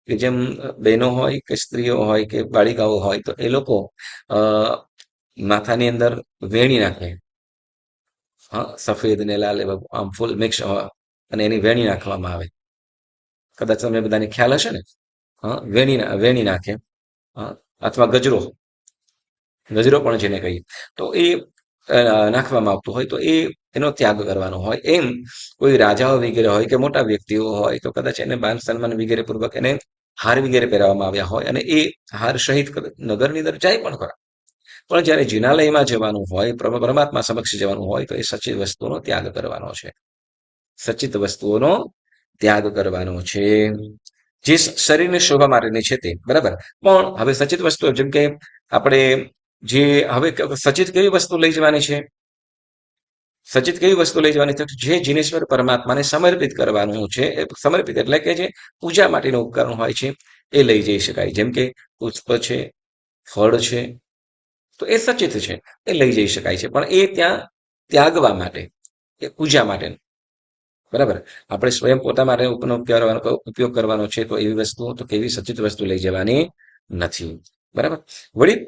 કે જેમ બહેનો હોય કે સ્ત્રીઓ હોય કે બાળિકાઓ હોય તો એ લોકો માથાની અંદર વેણી નાખે. હા, સફેદ ને લાલ આમ ફૂલ મિક્સ, અને એની વેણી નાખવામાં આવે. કદાચ તમને બધાને ખ્યાલ હશે ને. વેણી નાખે, અથવા ગજરો પણ જેને કહીએ, તો એ નાખવામાં આવતું હોય, તો એનો ત્યાગ કરવાનો હોય. એમ કોઈ રાજાઓ વગેરે હોય કે મોટા વ્યક્તિઓ હોય તો કદાચ એને માન સન્માન વગેરે પૂર્વક એને હાર વગેરે પહેરાવવામાં આવ્યા હોય અને એ હાર સહિત નગરની અંદર જાય પણ ખરા, પણ જ્યારે જિનાલયમાં જવાનું હોય, પરમાત્મા સમક્ષ જવાનું હોય, તો એ સચિત વસ્તુનો ત્યાગ કરવાનો છે. સચિત વસ્તુઓનો ત્યાગ કરવાનો છે, જે શરીરની શોભા માટેની છે તે, બરાબર. પણ હવે સચિત વસ્તુઓ, જેમ કે આપણે જે હવે સચિત કેવી વસ્તુ લઈ જવાની છે? સચિત કેવી વસ્તુ લઈ જવાની છે? જે જીનેશ્વર પરમાત્માને સમર્પિત કરવાનું છે, સમર્પિત એટલે કે જે પૂજા માટેનું ઉપકરણ હોય છે એ લઈ જઈ શકાય. જેમ કે પુષ્પ છે, ફળ છે, તો એ સચિત છે, એ લઈ જઈ શકાય છે, પણ એ ત્યાં ત્યાગવા માટે, એ પૂજા માટે, બરાબર. આપણે સ્વયં પોતા માટે ઉપયોગ કરવાનો છે, તો એવી વસ્તુ, તો કેવી સચિત વસ્તુ લઈ જવાની નથી, બરાબર. વળી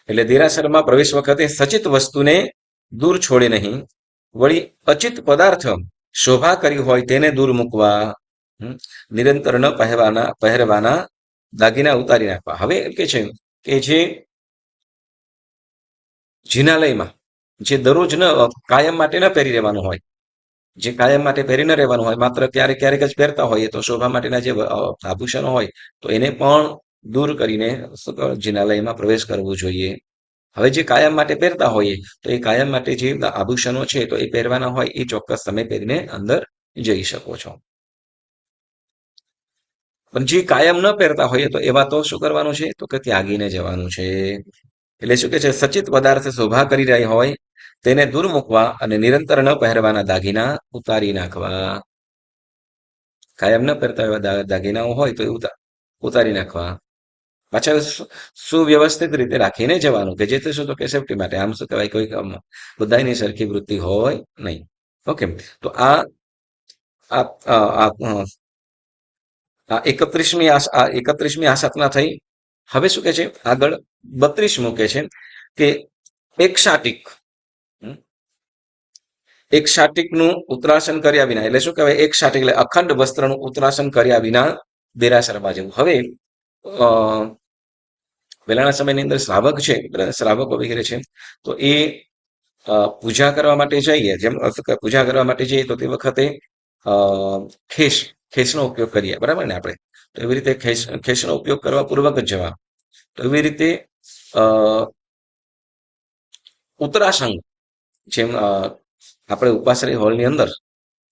એટલે દેરાસરમાં પ્રવેશ વખતે સચિત વસ્તુને દૂર છોડે નહીં. વળી અચિત પદાર્થ શોભા કરી હોય તેને દૂર મૂકવા, નિરંતર ન પહેરવાના દાગીના ઉતારી નાખવા. હવે એમ કે છે કે જે જિનાલયમાં જે દરરોજ કાયમ માટે ન પહેરી રહેવાનું હોય, જે કાયમ માટે પહેરી ન રહેવાનું હોય, માત્ર ક્યારેક ક્યારેક જ પહેરતા હોઈએ, તો શોભા માટેના જે આભૂષણો હોય તો એને પણ દૂર કરીને જિનાલયમાં પ્રવેશ કરવો જોઈએ. હવે જે કાયમ માટે પહેરતા હોઈએ, તો એ કાયમ માટે જે આભૂષણો છે તો એ પહેરવાના હોય, એ ચોક્કસ સમય પહેરીને અંદર જઈ શકો છો. પણ જે કાયમ ન પહેરતા હોઈએ તો એવા તો શું કરવાનું છે? તો કે ત્યાગીને જવાનું છે. એટલે શું કે છે? સચિત પદાર્થ શોભા કરી રહ્યા હોય તેને દૂર મૂકવા અને નિરંતર ન પહેરવાના દાગીના ઉતારી નાખવા. કાયમ ન પહેરતા એવા દાગીનાઓ હોય તો એ ઉતારી નાખવા. પાછા સુવ્યવસ્થિત રીતે રાખીને જવાનું, કે જેથી શું, તો કે સેફટી માટે. આમ શું કહેવાય, કોઈ બધાની સરખી વૃત્તિ હોય નહીં. ઓકે, તો આ 31મી આસાધના થઈ. હવે શું કે છે આગળ? 32મું કે છે કે એકશાટિક, એકશાટિકનું ઉત્તરાસન કર્યા વિના, એટલે શું કહેવાય? એકશાટિક એટલે અખંડ વસ્ત્રનું ઉત્તરાસન કર્યા વિના દેરાસરમાં જવું. હવે પહેલાના સમયની અંદર શ્રાવક છે, શ્રાવકો વગેરે છે, તો એ પૂજા કરવા માટે જઈએ, જેમ પૂજા કરવા માટે જઈએ તો તે વખતે ખેસનો ઉપયોગ કરીએ, બરાબર ને? આપણે તો એવી રીતે ખેસનો ઉપયોગ કરવા પૂર્વક જ જવા. તો એવી રીતે ઉત્તરાસંગ, જેમ આપણે ઉપાશ્રય હોલની અંદર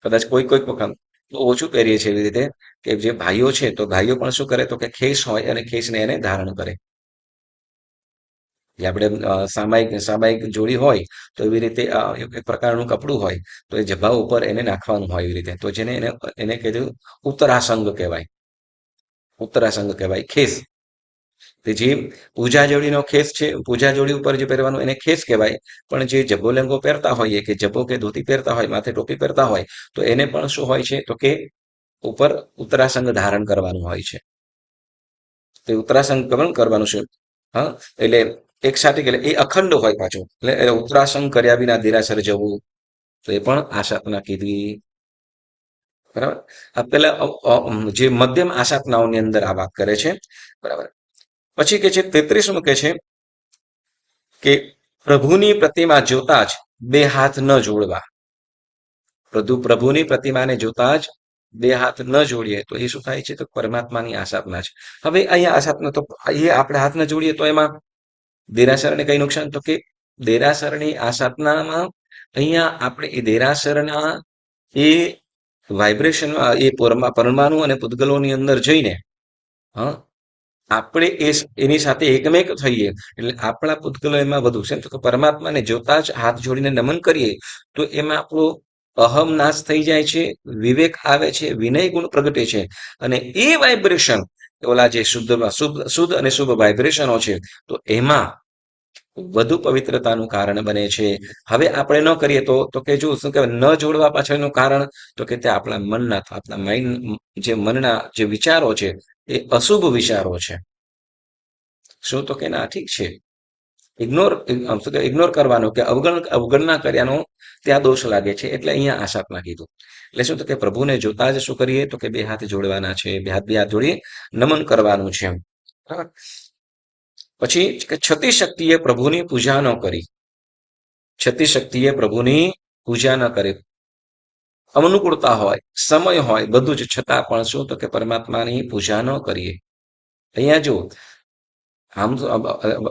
કદાચ કોઈ વખત ઓછું પહેરીએ છીએ, એવી રીતે કે જે ભાઈઓ છે, તો ભાઈઓ પણ શું કરે, તો કે ખેસ હોય અને ખેસને એને ધારણ કરે. જે આપણે સામાયિક જોડી હોય, તો એવી રીતે એક પ્રકારનું કપડું હોય, તો એ જભા ઉપર એને નાખવાનું હોય એવી રીતે. તો જેને એને કીધું ઉત્તરાસંગ કહેવાય. ઉત્તરાસંગ કહેવાય, ખેસ. જે પૂજા જોડીનો ખેસ છે, પૂજા જોડી ઉપર જે પહેરવાનું એને ખેસ કહેવાય. પણ જે જબ્બો લેંગો પહેરતા હોઈએ, કે જબ્બો કે ધોતી પહેરતા હોય, માથે ટોપી પહેરતા હોય, તો એને પણ શું હોય છે, તો કે ઉપર ઉત્તરાસંગ ધારણ કરવાનું હોય છે. તે ઉત્તરાસંગ કરવાનું છે. હા, એટલે એકસાથે એ અખંડ હોય પાછું, એટલે ઉત્તરાસંગ કર્યા વિના દેરાસર જવું, તો એ પણ આસાધના કીધી, બરાબર. આ પેલા જે મધ્યમ આસાધનાઓની અંદર આ વાત કરે છે, બરાબર. પછી કે છે 33મું કે છે કે પ્રભુની પ્રતિમા જોતા જ બે હાથ ન જોડવા. પ્રભુની પ્રતિમાને જોતા જ બે હાથ ન જોડીએ તો એ શું થાય છે? તો પરમાત્માની આસાધના છે. હવે અહીંયા આસાધના, તો એ આપણે હાથ ન જોડીએ તો એમાં દેરાસરને કઈ નુકસાન? તો કે દેરાસરની આસાધનામાં અહીંયા આપણે એ દેરાસરના એ વાઇબ્રેશન, એ પરમાણુ અને પૂતગલોની અંદર જઈને આપણે એની સાથે એકમેક થઈએ, એટલે આપણા પૂતગલો એમાં વધુ છે. તો પરમાત્માને જોતા જ હાથ જોડીને નમન કરીએ તો એમાં આપણો અહમ નાશ થઈ જાય છે, વિવેક આવે છે, વિનય ગુણ પ્રગટે છે, અને એ વાઇબ્રેશન, ઓલા જે શુદ્ધ અને શુભ વાઇબ્રેશનો છે, તો એમાં વધુ પવિત્રતાનું કારણ બને છે. હવે આપણે ન કરીએ તો કે જો શું કહેવાય, ન જોડવા પાછળનું કારણ, તો કે તે આપણા મનના, આપણા માઇન્ડ, જે મનના જે વિચારો છે એ અશુભ વિચારો છે. શું? તો કે ના, ઠીક છે, ઇગ્નોર કરવાનો, કે અવગણના કર્યાનો ત્યાં દોષ લાગે છે, એટલે અહીંયા આસાધના કીધું. એટલે શું તો કે પ્રભુને જોતા જ શું કરીએ તો કે બે હાથ જોડવાના છે, બે હાથ જોડી નમન કરવાનું છે. બરાબર. પછી કે છતી શક્તિએ પ્રભુની પૂજા ન કરી, છતી શક્તિએ પ્રભુની પૂજા ન કરી, અનુકૂળતા હોય, સમય હોય, બધું જ છતાં પણ શું તો કે પરમાત્માની પૂજા ન કરીએ. અહીંયા જો આમ તો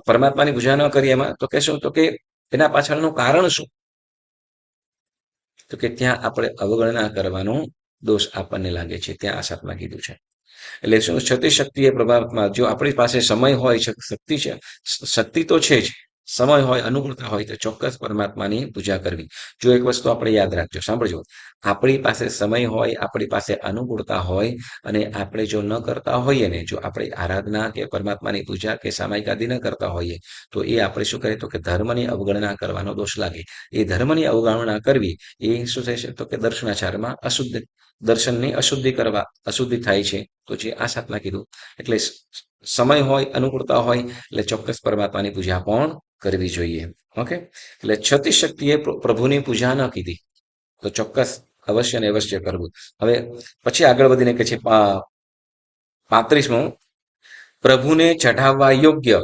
પરમાત્માની પૂજા ન કરીએ એમાં તો કે શું તો કે એના પાછળનું કારણ શું? તો કે ત્યાં આપણે અવગણના કરવાનો દોષ આપણને લાગે છે, ત્યાં આ શાસ્ત્રમાં કીધું છે. એટલે શું છતી શક્તિ એ પ્રભાવમાં જો આપણી પાસે સમય હોય, શક્તિ છે, શક્તિ તો છે જ, સમય હોય, અનુકૂળતા હોય તો ચોક્કસ પરમાત્માની પૂજા કરવી. જો એક વસ્તુ આપણે યાદ રાખજો, સાંભળજો, આપણી પાસે સમય હોય, આપણી પાસે અનુકૂળતા હોય અને આપણે જો ન કરતા હોઈએ ને, જો આપણે આરાધના કે પરમાત્માની પૂજા કે સામાયિક આદિ ન કરતા હોઈએ તો એ આપણે શું કરીએ તો કે ધર્મની અવગણના કરવાનો દોષ લાગે. એ ધર્મની અવગણના કરવી એ શું થાય છે તો કે દર્શનાચારમાં અશુદ્ધ, દર્શનની અશુદ્ધિ કરવા, અશુદ્ધિ થાય છે. તો જે આ શાસ્ત્રમાં કીધું એટલે સમય હોય, અનુકૂળતા હોય એટલે ચોક્કસ પરમાત્માની પૂજા પણ કરવી જોઈએ. ઓકે, એટલે છતી શક્તિએ પ્રભુની પૂજા ન કીધી તો ચોક્કસ અવશ્ય ને અવશ્ય કરવું. હવે પછી આગળ વધીને કે છે 35મું, પ્રભુને ચઢાવવા યોગ્ય,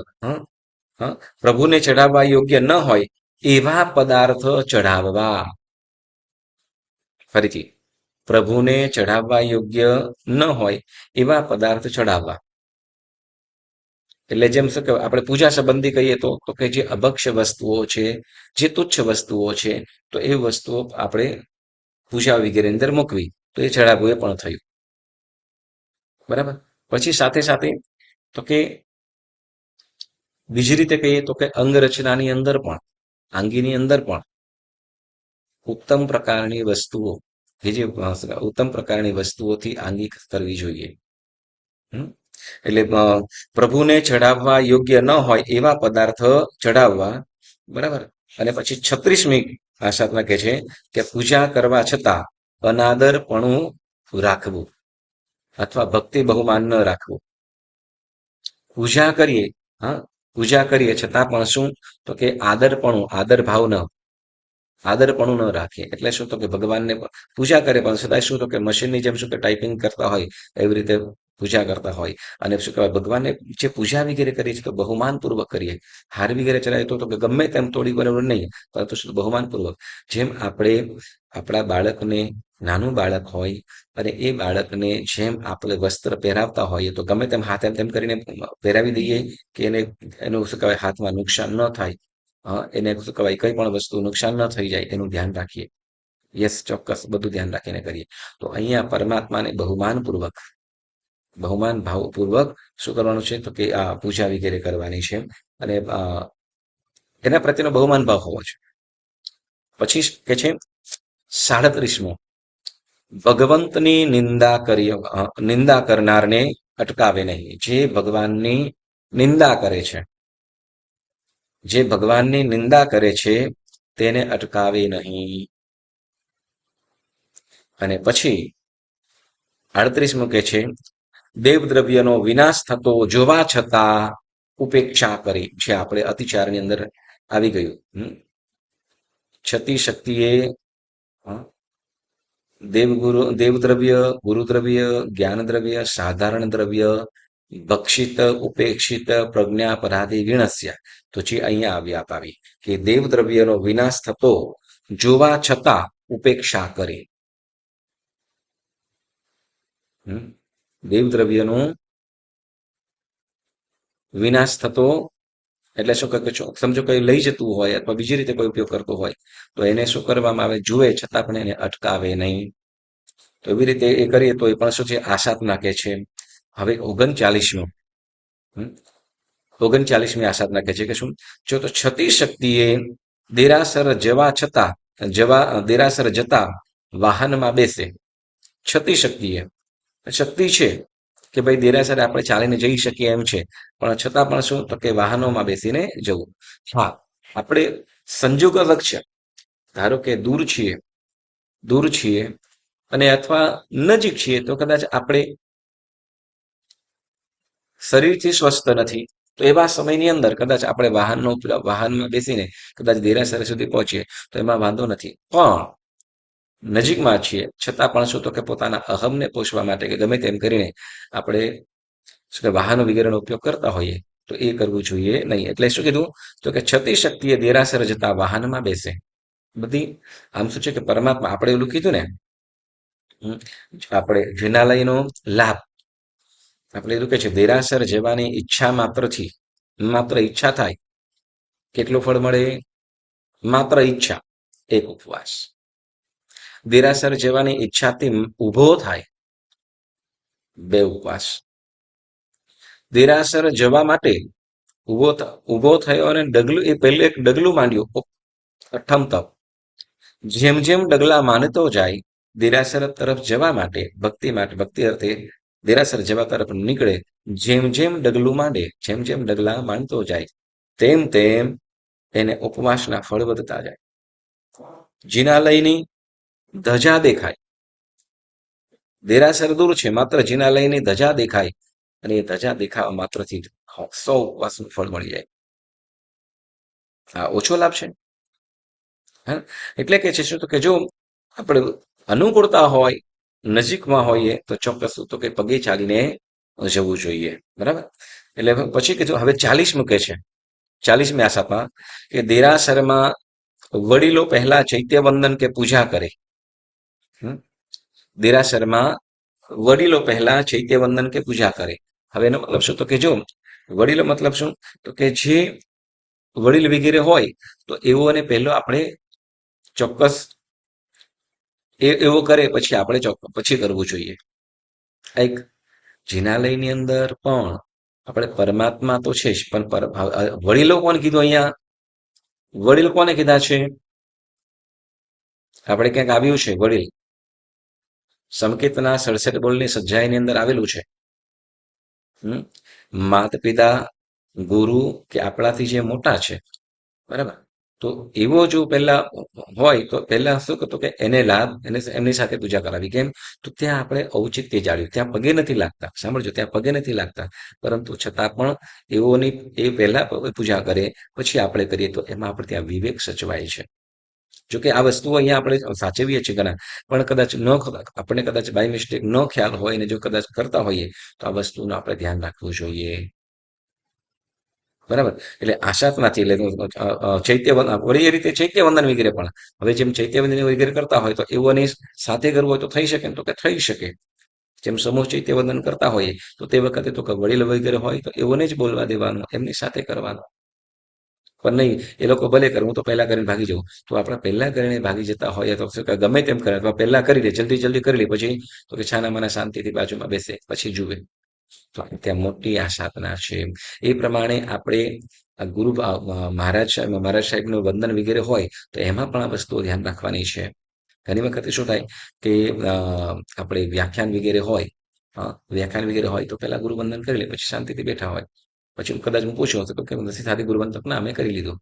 પ્રભુને ચઢાવવા યોગ્ય ન હોય એવા પદાર્થ ચઢાવવા. ફરીથી, પ્રભુને ચઢાવવા યોગ્ય ન હોય એવા પદાર્થ ચઢાવવા. એટલે જેમ શું કે આપણે પૂજા સંબંધી કહીએ તો કે જે અભક્ષ્ય વસ્તુઓ છે, જે તુચ્છ વસ્તુઓ છે, તો એ વસ્તુઓ આપણે પૂજા વગેરે અંદર મૂકવી, તો એ ચઢાવવું એ પણ થયું. બરાબર. પછી સાથે સાથે તો કે બીજી રીતે કહીએ તો કે અંગરચનાની અંદર પણ, આંગીની અંદર પણ ઉત્તમ પ્રકારની વસ્તુઓ, કે જે ઉત્તમ પ્રકારની વસ્તુઓથી આંગી કરવી જોઈએ. એટલે પ્રભુને ચઢાવવા યોગ્ય ન હોય એવા પદાર્થ ચઢાવવા. બરાબર. અને પછી 36મી આ શાસ્ત્રમાં કહે છે કે પૂજા કરવા છતાં અનાદરપણું રાખવું અથવા ભક્તિ બહુમાન ન રાખવું. પૂજા કરીએ, પૂજા કરીએ છતાં પણ શું તો કે આદરપણું, આદર ભાવ ન, આદરપણું ન રાખે. એટલે શું તો કે ભગવાનને પૂજા કરે પણ છતાંય શું તો કે મશીનની જેમ શું કે ટાઈપિંગ કરતા હોય એવી રીતે પૂજા કરતા હોય. અને શું કહેવાય ભગવાનને જે પૂજા વગેરે કરીએ છીએ તો બહુમાનપૂર્વક કરીએ. હાર વગેરે ચડાવીએ તો કે ગમે તેમ તોડી બરાબર નહીં, પરંતુ શું બહુમાનપૂર્વક. જેમ આપણે આપણા બાળકને, નાનું બાળક હોય અને એ બાળકને જેમ આપણે વસ્ત્ર પહેરાવતા હોઈએ તો ગમે તેમ હાથ તેમ કરીને પહેરાવી દઈએ કે એને એનું શું કહેવાય હાથમાં નુકસાન ન થાય, એને શું કહેવાય કઈ પણ વસ્તુ નુકસાન ન થઈ જાય એનું ધ્યાન રાખીએ. યસ, ચોક્કસ બધું ધ્યાન રાખીને કરીએ. તો અહીંયા પરમાત્માને બહુમાનપૂર્વક, બહુમાન ભાવપૂર્વક શું કરવાનું છે તો કે આ પૂજા વગેરે કરવાની છે અને એના પ્રત્યેનો બહુમાન ભાવ હોવો છે. પછી કે છે 37મો, ભગવંતની નિંદા કરી, નિંદા કરનારને અટકાવે નહીં. જે ભગવાનની નિંદા કરે છે, જે ભગવાનની નિંદા કરે છે તેને અટકાવે નહીં. અને પછી 38મું કે છે દેવદ્રવ્યનો વિનાશ થતો જોવા છતાં ઉપેક્ષા કરી. જે આપણે અતિચારની અંદર આવી ગયું. છતી શક્તિએ દેવદ્રવ્ય, ગુરુદ્રવ્ય, જ્ઞાનદ્રવ્ય, સાધારણ દ્રવ્ય, ભક્ષિત, ઉપેક્ષિત, પ્રજ્ઞાપરાધી વિણસ્ય. તો જે અહીંયા વ્યાપ આવી કે દેવદ્રવ્યનો વિનાશ થતો જોવા છતાં ઉપેક્ષા કરી. દેવદ્રવ્યનો વિનાશ થતો એટલે શું કહે છો, સમજો કઈ લઈ જતું હોય અથવા બીજી રીતે કોઈ ઉપયોગ કરતો હોય તો એને શું કરવામાં આવે, જુએ છતાં પણ એને અટકાવે નહીં. તો એવી રીતે એ કરીએ તો એ પણ શું છે આશાત નાખે છે. હવે 39મી આશાત નાખે છે કે શું, જો તો છતી શક્તિએ દેરાસર જવા છતાં, દેરાસર જતા વાહનમાં બેસે. છતી શક્તિએ, શક્તિ છે કે ભાઈ દેરાસરે આપણે ચાલીને જઈ શકીએ એમ છે, પણ છતાં પણ શું તો કે વાહનોમાં બેસીને જવું. હા, આપણે સંજોગ અલગ છે. ધારો કે દૂર છીએ અને અથવા નજીક છીએ તો કદાચ આપણે શરીરથી સ્વસ્થ નથી તો એવા સમયની અંદર કદાચ આપણે વાહનમાં બેસીને કદાચ દેરાસર સુધી પહોંચીએ તો એમાં વાંધો નથી. પણ નજીકમાં છીએ છતાં પણ શું તો કે પોતાના અહમને પોષવા માટે કે ગમે તેમ કરીને આપણે શું કે વાહનો વગેરેનો ઉપયોગ કરતા હોઈએ તો એ કરવું જોઈએ નહીં. એટલે શું કીધું તો કે છતી શક્તિએ દેરાસર જતા વાહનમાં બેસે. બધી આમ શું છે કે પરમાત્મા આપણે એવું કીધું ને, આપણે જિનાલયનો લાભ આપણે એવું કે છે દેરાસર જવાની ઈચ્છા માત્રથી, માત્ર ઈચ્છા થાય કેટલું ફળ મળે? માત્ર ઈચ્છા એક ઉપવાસ. દેરાસર જવાની ઈચ્છાથી ઊભો થાય 2 ઉપવાસ. દેરાસર જવા માટે ઊભો થયો અને ડગલું એ પહેલું એક ડગલું માંડ્યું, અઠમ તપ. જેમ જેમ ડગલા માનતો જાય દેરાસર તરફ જવા માટે, ભક્તિ અર્થે દેરાસર જવા તરફ નીકળે, જેમ જેમ ડગલું માંડે, જેમ જેમ ડગલા માંડતો જાય તેમ તેમ એને ઉપવાસના ફળ વધતા જાય. જિનાલયની ધજા દેખાય. દેરાસર દૂર છે, માત્ર જિનાલયની ધજા દેખાય અને એ ધજા દેખાવા માત્રથી 100 ઉપવાસનું ફળ મળી જાય. આ ઓછો લાભ છે. હા, એટલે કે છે શું તો કે જો આપણે અનુકૂળતા હોય, નજીકમાં હોઈએ તો ચોક્કસ તો કે પગે ચાલીને જવું જોઈએ. બરાબર. એટલે પછી કીધું હવે 40 મૂકે છે. 40મી આશામાં કે દેરાસરમાં વડીલો પહેલા ચૈત્યવંદન કે પૂજા કરે. દેરાસરમાં વડીલો પહેલા ચૈત્યવંદન કે પૂજા કરે. હવે એનો મતલબ શું તો કે જો વડીલો મતલબ શું તો કે જે વડીલ વગેરે હોય તો એઓને પહેલો આપણે ચોક્કસ એવો કરે પછી આપણે પછી કરવું જોઈએ. એક જિનાલયની અંદર પણ આપણે પરમાત્મા તો છે જ, પણ વડીલો કોણ કીધું અહીંયા? વડીલ કોને કીધા છે? આપણે ક્યાંક આવ્યું છે વડીલ, સંકેતના 67 બોલની સજ્જાઈની અંદર આવેલું છે. માતા પિતા, ગુરુ કે આપણાથી જે મોટા છે, બરાબર. તો એવો જો પહેલા હોય તો પહેલા શું કરતો કે એને લાભ એમની સાથે પૂજા કરાવી. કેમ? તો ત્યાં આપણે ઔચિત્ય જાળ્યું, ત્યાં પગે નથી લાગતા. સાંભળજો, ત્યાં પગે નથી લાગતા, પરંતુ છતાં પણ એઓની એ પહેલા પૂજા કરે પછી આપણે કરીએ તો એમાં આપણે ત્યાં વિવેક સચવાય છે. જોકે આ વસ્તુઓ અહીંયા આપણે સાચવીએ છીએ ઘણા, પણ કદાચ આપણે કદાચ બાય મિસ્ટેક ન ખ્યાલ હોય ને જો કદાચ કરતા હોઈએ તો આ વસ્તુનું આપણે ધ્યાન રાખવું જોઈએ. બરાબર. એટલે આશાતનાથી એટલે વળી એ રીતે ચૈત્યવંદન વગેરે પણ હવે જેમ ચૈત્યવંદન વગેરે કરતા હોય તો એઓની સાથે કરવું હોય તો થઈ શકે તો કે થઈ શકે. જેમ સમૂહ ચૈત્યવંદન કરતા હોઈએ તો તે વખતે તો કે વડીલ વગેરે હોય તો એઓને જ બોલવા દેવાનું, એમની સાથે કરવાનું. પણ નહીં, એ લોકો ભલે કરે, હું તો પહેલા કરીને ભાગી જાઉં. તો આપણે પહેલા કરીને ભાગી જતા હોઈએ તો શું ગમે તેમ કરે અથવા પહેલા કરી લે, જલ્દી કરી લે, પછી તો કે છાના માના શાંતિથી બાજુમાં બેસે પછી જુએ. તો ત્યાં મોટી આ સાધના છે. એ પ્રમાણે આપણે ગુરુ મહારાજ સાહેબનું વંદન વગેરે હોય તો એમાં પણ આ વસ્તુઓ ધ્યાન રાખવાની છે. ઘણી વખત શું થાય કે આપણે વ્યાખ્યાન વગેરે હોય તો પહેલા ગુરુવંદન કરી લે, પછી શાંતિથી બેઠા હોય, પછી કદાચ હું પૂછ્યું હશે તો કે નથી થતી ગુરુવંદન, ના અમે કરી લીધું.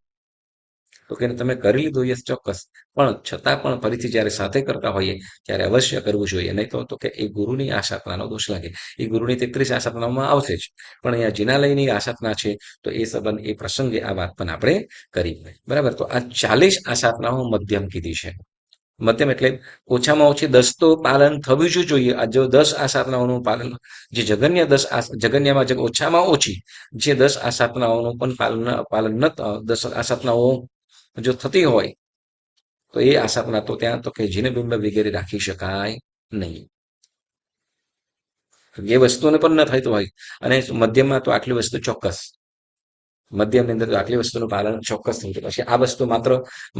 તો કે તમે કરી લીધું, યસ ચોક્કસ, પણ છતાં પણ ફરીથી જ્યારે સાથે કરતા હોઈએ ત્યારે અવશ્ય કરવું જોઈએ. નહીં તો કે એ ગુરુની આ સાધનાનો દોષ લાગે. એ ગુરુની 33 આ સાધનામાં આવશે જ, પણ અહીંયા જિનાલયની આ સાધના છે તો એ સંબંધ એ પ્રસંગે આ વાત પણ આપણે કરી. બરાબર. તો આ 40 આ સાધનાઓ મધ્યમ કીધી છે. મધ્યમ એટલે ઓછામાં ઓછી 10 તો પાલન થવું જ જોઈએ. આ જો 10 આ સાધનાઓનું પાલન, જે જગન્યમાં ઓછામાં ઓછી જે 10 આ સાધનાઓનું પણ પાલન ન 10 આ સાધનાઓ જો થતી હોય તો એ આ સાધના તો ત્યાં તો કે જીનબિંબ વગેરે રાખી શકાય નહીં. એ વસ્તુને પણ ન થતું હોય અને મધ્યમમાં તો આટલી વસ્તુ ચોક્કસ, મધ્યમની અંદર તો આટલી વસ્તુનું પાલન ચોક્કસ થઈ જાય. પછી આ વસ્તુ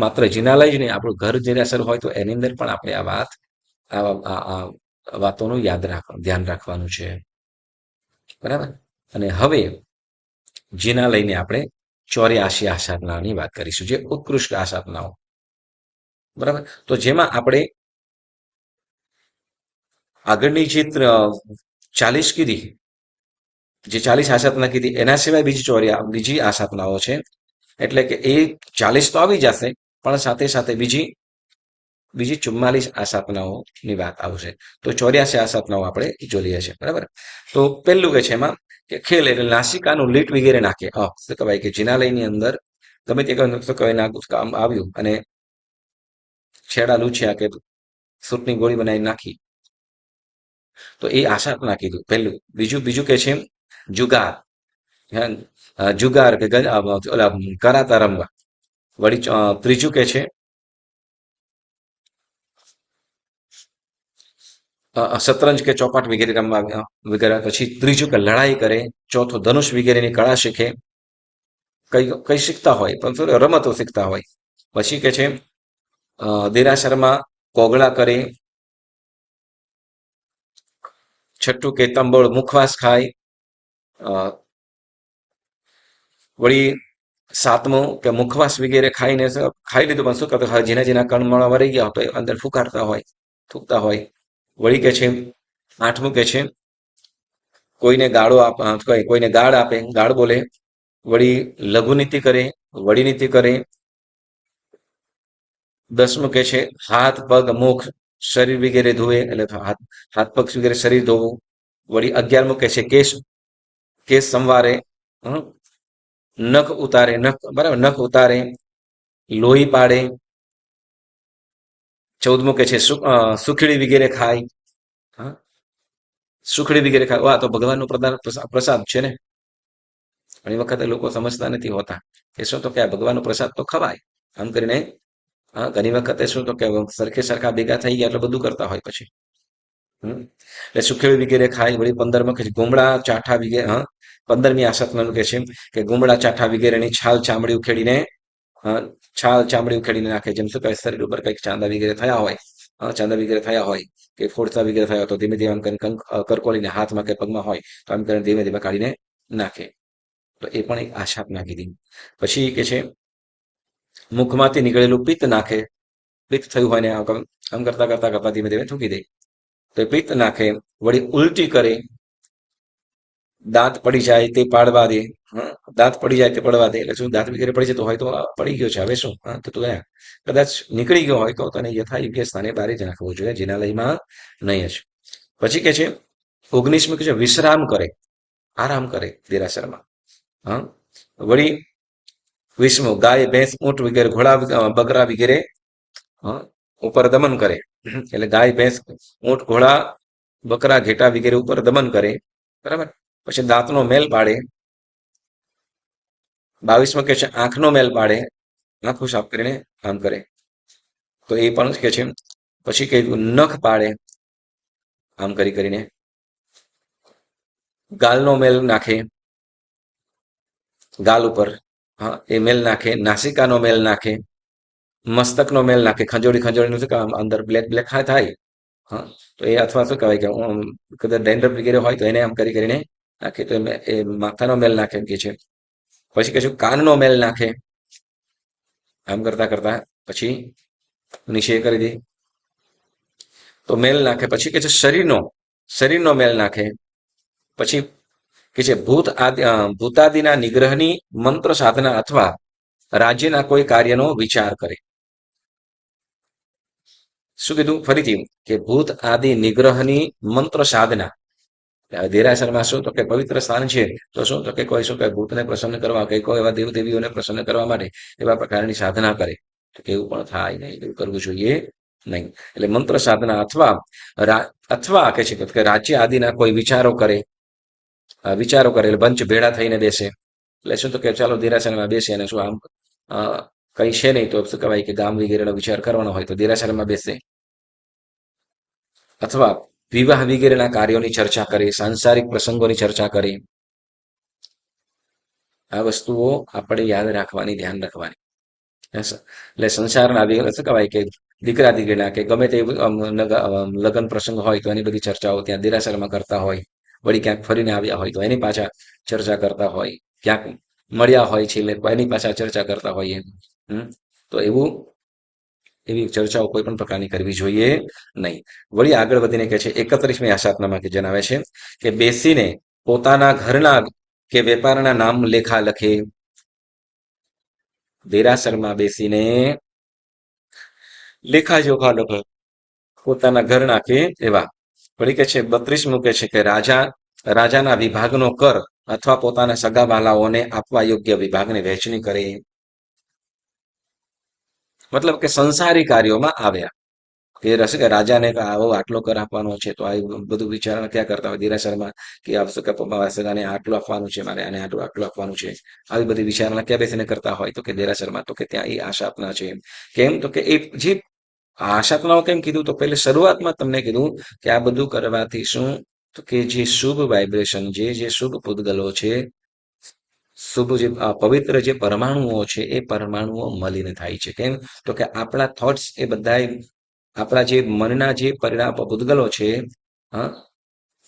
માત્ર જિનાલય જ નહીં, આપણું ઘર દેરાસર હોય તો એની અંદર પણ આપણે આ વાતોનું ધ્યાન રાખવાનું છે. બરાબર. અને હવે જિનાલયને આપણે 84 આસાધનાની વાત કરીશું, જે ઉત્કૃષ્ટ આસાધનાઓ. બરાબર. તો જેમાં આપણે આગળની જે 40 કીધી, જે 40 આસાધના કીધી એના સિવાય બીજી આસાધનાઓ છે. એટલે કે એ 40 તો આવી જશે, પણ સાથે સાથે બીજી 44 આસાધનાઓની વાત આવશે. તો 84 આસાધનાઓ આપણે જોઈએ છે. બરાબર. તો પહેલું કે છે એમાં કે ખેલ એટલે નાસિકાનું લીટ વગેરે નાખે. શું કહેવાય કે જિનાલયની અંદર ગમે તે કામ આવ્યું અને છેડા લૂછ્યા કે સૂટની ગોળી બનાવી નાખી. તો એ આશાપના કીધું પહેલું. બીજું બીજું કે છે જુગાર. જુગાર કે ઓલા કરાતા રમવા. વળી ત્રીજું કે છે શતરંજ કે ચોપાટ વગેરે રમવા વગેરે. પછી ત્રીજું કે લડાઈ કરે. ચોથું ધનુષ વગેરેની કળા શીખે. કઈ કઈ શીખતા હોય પણ રમતો શીખતા હોય. પછી કે છે દેરાસરમાં કોગળા કરે. છઠ્ઠું કે તંબોળ મુખવાસ ખાય. વળી સાતમું કે મુખવાસ વગેરે ખાઈને ખાઈ લીધું પણ શું કરતો જેના જેના કણમળા વળી ગયા તો અંદર ફૂંકાડતા હોય, થૂકતા હોય. વળી કે છે આઠમું કે છે કોઈને ગાળો કોઈને ગાળ આપે, ગાળ બોલે. વળી લઘુ નીતિ કરે, વડી નીતિ કરે. દસમું કે છે હાથ પગ મુખ શરીર વગેરે ધોવે એટલે હાથ હાથ પગ વગેરે શરીર ધોવું. વળી 11મું કે છે કેસ કેસ સંવારે, નખ ઉતારે, નખ બરાબર નખ ઉતારે, લોહી પાડે. 14મું કે છે સુખડી વગેરે ખાય. હા, સુખડી વગેરે ખાય. વાહ, તો ભગવાનનો પ્રસાદ છે ને. ઘણી વખતે લોકો સમજતા નથી હોતા કે શું તો કે આ ભગવાનનો પ્રસાદ તો ખવાય આમ કરીને. હા, ઘણી વખતે શું તો કે સરખે સરખા ભેગા થઈ ગયા એટલે બધું કરતા હોય પછી. એટલે સુખેડી વગેરે ખાય. વળી 15માં કે ગુમડા ચાઠા વગેરે. હા, 15મી આસતમાં કે છે કે ગુમડા ચાઠા વગેરેની છાલ ચામડી ઉખેડીને છાલ ચામડી ઉખેડીને નાખે. જેમ શું કહે શરીર ઉપર કંઈક ચાંદા વગેરે થયા હોય, ચાંદા વગેરે થયા હોય કે ફોડતા વગેરે થયા હોય તો ધીમે ધીમે આમ કરીને કરકોલીને હાથમાં કે પગમાં હોય તો આમ કરીને ધીમે ધીમે કાઢીને નાખે. તો એ પણ એક આશાપ નાખી દીધી. પછી કે છે મુખમાંથી નીકળેલું પિત્ત નાખે. પિત્ત થયું હોય ને આમ કરતા કરતા કરતા ધીમે ધીમે થૂકી દે તો પિત્ત નાખે. વળી ઉલટી કરે. દાંત પડી જાય તે પાડવા દે. દાંત પડી જાય તે પડવા દે એટલે શું દાંત વગેરે પડી જતો હોય તો પડી ગયો છે હવે શું તો તું કદાચ નીકળી ગયો હોય તો તને યથાયોગ્ય સ્થાને બારી જ નાખવું જોઈએ, જિનાલયમાં નહીં જ. પછી કે છે 19મું કે છે વિશ્રામ કરે, આરામ કરે દેરાસરમાં. હા, વળી 20મું ગાય ભેંસ ઊંટ વગેરે ઘોડા બકરા વગેરે ઉપર દમન કરે. એટલે ગાય ભેંસ ઊંટ ઘોડા બકરા ઘેટા વગેરે ઉપર દમન કરે. બરાબર. પછી દાંતનો મેલ પાડે. 22માં કે છે આંખનો મેલ પાડે, આંખો સાફ કરીને આમ કરે તો એ પણ કે છે. પછી કીધું નખ પાડે આમ કરી કરીને. ગાલનો મેલ નાખે, ગાલ ઉપર હા એ મેલ નાખે. નાસિકાનો મેલ નાખે, મસ્તકનો મેલ નાખે. ખંજોળી ખંજોળીનું શું કામ અંદર બ્લેક બ્લેક થાય. હા, તો એ અથવા શું કહેવાય કે કદાચ ડેન્ડ્રફ વગેરે હોય તો એને આમ કરી કરીને નાખે તો એ માથાનો મેલ નાખે એમ કે છે. પછી કે કાનનો મેલ નાખે આમ કરતા કરતા પછી નીચે કરી દે તો મેલ નાખે. પછી કે છે શરીરનો મેલ નાખે. પછી કે છે ભૂતાદિના નિગ્રહની મંત્ર સાધના અથવા રાજ્યના કોઈ કાર્યનો વિચાર કરે. શું કીધું ફરીથી કે ભૂત આદિ નિગ્રહની મંત્ર સાધના. દેરાસરમાં શું તો કે પવિત્ર સ્થાન છે તો શું તો કે કોઈ શું કે ભૂતને પ્રસન્ન કરવા કે કોઈ એવા દેવદેવીઓને પ્રસન્ન કરવા માટે એવા પ્રકારની સાધના કરે તો કે એવું પણ થાય નહીં, એવું કરવું જોઈએ નહીં. એટલે મંત્ર સાધના અથવા કે છે કે રાજ્ય આદિના કોઈ વિચારો કરે. વિચારો કરે એટલે બંચ ભેળા થઈને બેસે. એટલે શું તો કે ચાલો દેરાસરમાં બેસે અને શું આમ કઈ છે નહીં તો શું કહેવાય કે ગામ વગેરેનો વિચાર કરવાનો હોય તો દેરાસરમાં બેસે. અથવા વિવાહ વગેરેના કાર્યોની ચર્ચા કરે, સાંસારિક પ્રસંગોની ચર્ચા કરે. આ વસ્તુઓ આપણે યાદ રાખવાની, ધ્યાન રાખવાની. એટલે સંસારના શું કહેવાય કે દીકરા દીકરીના કે ગમે તે લગ્ન પ્રસંગ હોય તો એની બધી ચર્ચાઓ ત્યાં દેરાસરમાં કરતા હોય. વળી ક્યાંક ફરીને આવ્યા હોય તો એની પાછા ચર્ચા કરતા હોય. ક્યાંક મળ્યા હોય છે એની પાછા ચર્ચા કરતા હોઈએ. તો એવી ચર્ચાઓ કોઈ પણ પ્રકારની કરવી જોઈએ નહીં. વળી આગળ વધીને કહે છે 31મી આશાતનામાં જણાવે છે કે બેસીને પોતાના ઘરના કે વેપારના નામ લેખા લખે. દેરાસરમાં બેસીને લેખા જોખા લખે પોતાના ઘરના કે એવા. વળી કે છે 32મું કે છે કે રાજાના વિભાગનો કર અથવા પોતાના સગાવાલાઓને આપવા યોગ્ય વિભાગને વહેંચણી કરે. મતલબ કે સંસારી કાર્યોમાં આવ્યા કે રહેશે કે રાજાને કે આવો આટલો કર આપવાનો છે, તો આ બધું વિચારણા ક્યાં કરતા હોય દેરાસરમાં કે આવશે કે આને આટલું આપવાનું છે, મારે આને આટલું આટલું આપવાનું છે, આવી બધી વિચારણા ક્યાં બેસીને કરતા હોય તો કે દેરાસરમાં, તો કે ત્યાં એ આશાપના છે. કેમ તો કે એ જે આશાપનાઓ કેમ કીધું તો પહેલે શરૂઆતમાં તમને કીધું કે આ બધું કરવાથી શું, તો કે જે શુભ વાઇબ્રેશન જે શુભ પૂતગલો છે, શુભ જે પવિત્ર જે પરમાણુઓ છે એ પરમાણુઓ મલિન થાય છે. કેમ તો કે આપણા થોટ્સ એ બધા આપણા જે મનના જે પરિણામ પૂતગલો છે, હા,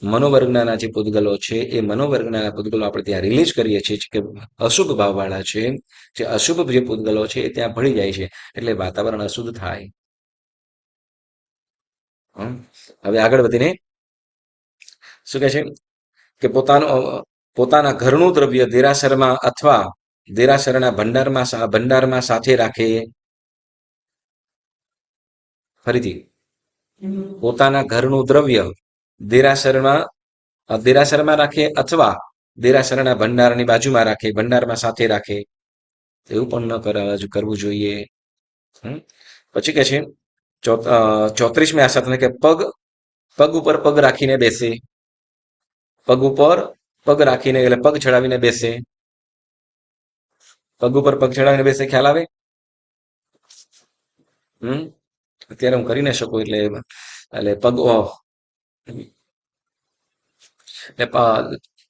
મનોવર્ગના જે પૂતગલો છે એ મનોવર્ગના પૂતગલો આપણે ત્યાં રિલીઝ કરીએ છીએ કે અશુભ ભાવવાળા છે, જે અશુભ જે પૂતગલો છે એ ત્યાં ભળી જાય છે, એટલે વાતાવરણ અશુદ્ધ થાય. હવે આગળ વધીને શું કહે છે કે પોતાના ઘરનું દ્રવ્ય દેરાસરમાં અથવા દેરાસરના ભંડારમાં સાથે રાખે. ફરીથી, પોતાના ઘરનું દ્રવ્ય દેરાસરમાં દેરાસરમાં રાખે અથવા દેરાસરના ભંડારની બાજુમાં રાખે, ભંડારમાં સાથે રાખે. એવું પણ ન કરવું જોઈએ. પછી કે છે 34મી આશા કે પગ પગ ઉપર પગ રાખીને બેસે. પગ ઉપર પગ રાખીને એટલે પગ ચડાવીને બેસે. પગ ઉપર પગ ચડાવીને બેસે, ખ્યાલ આવે? અત્યારે હું કરી ના શકું એટલે એટલે પગ એટલે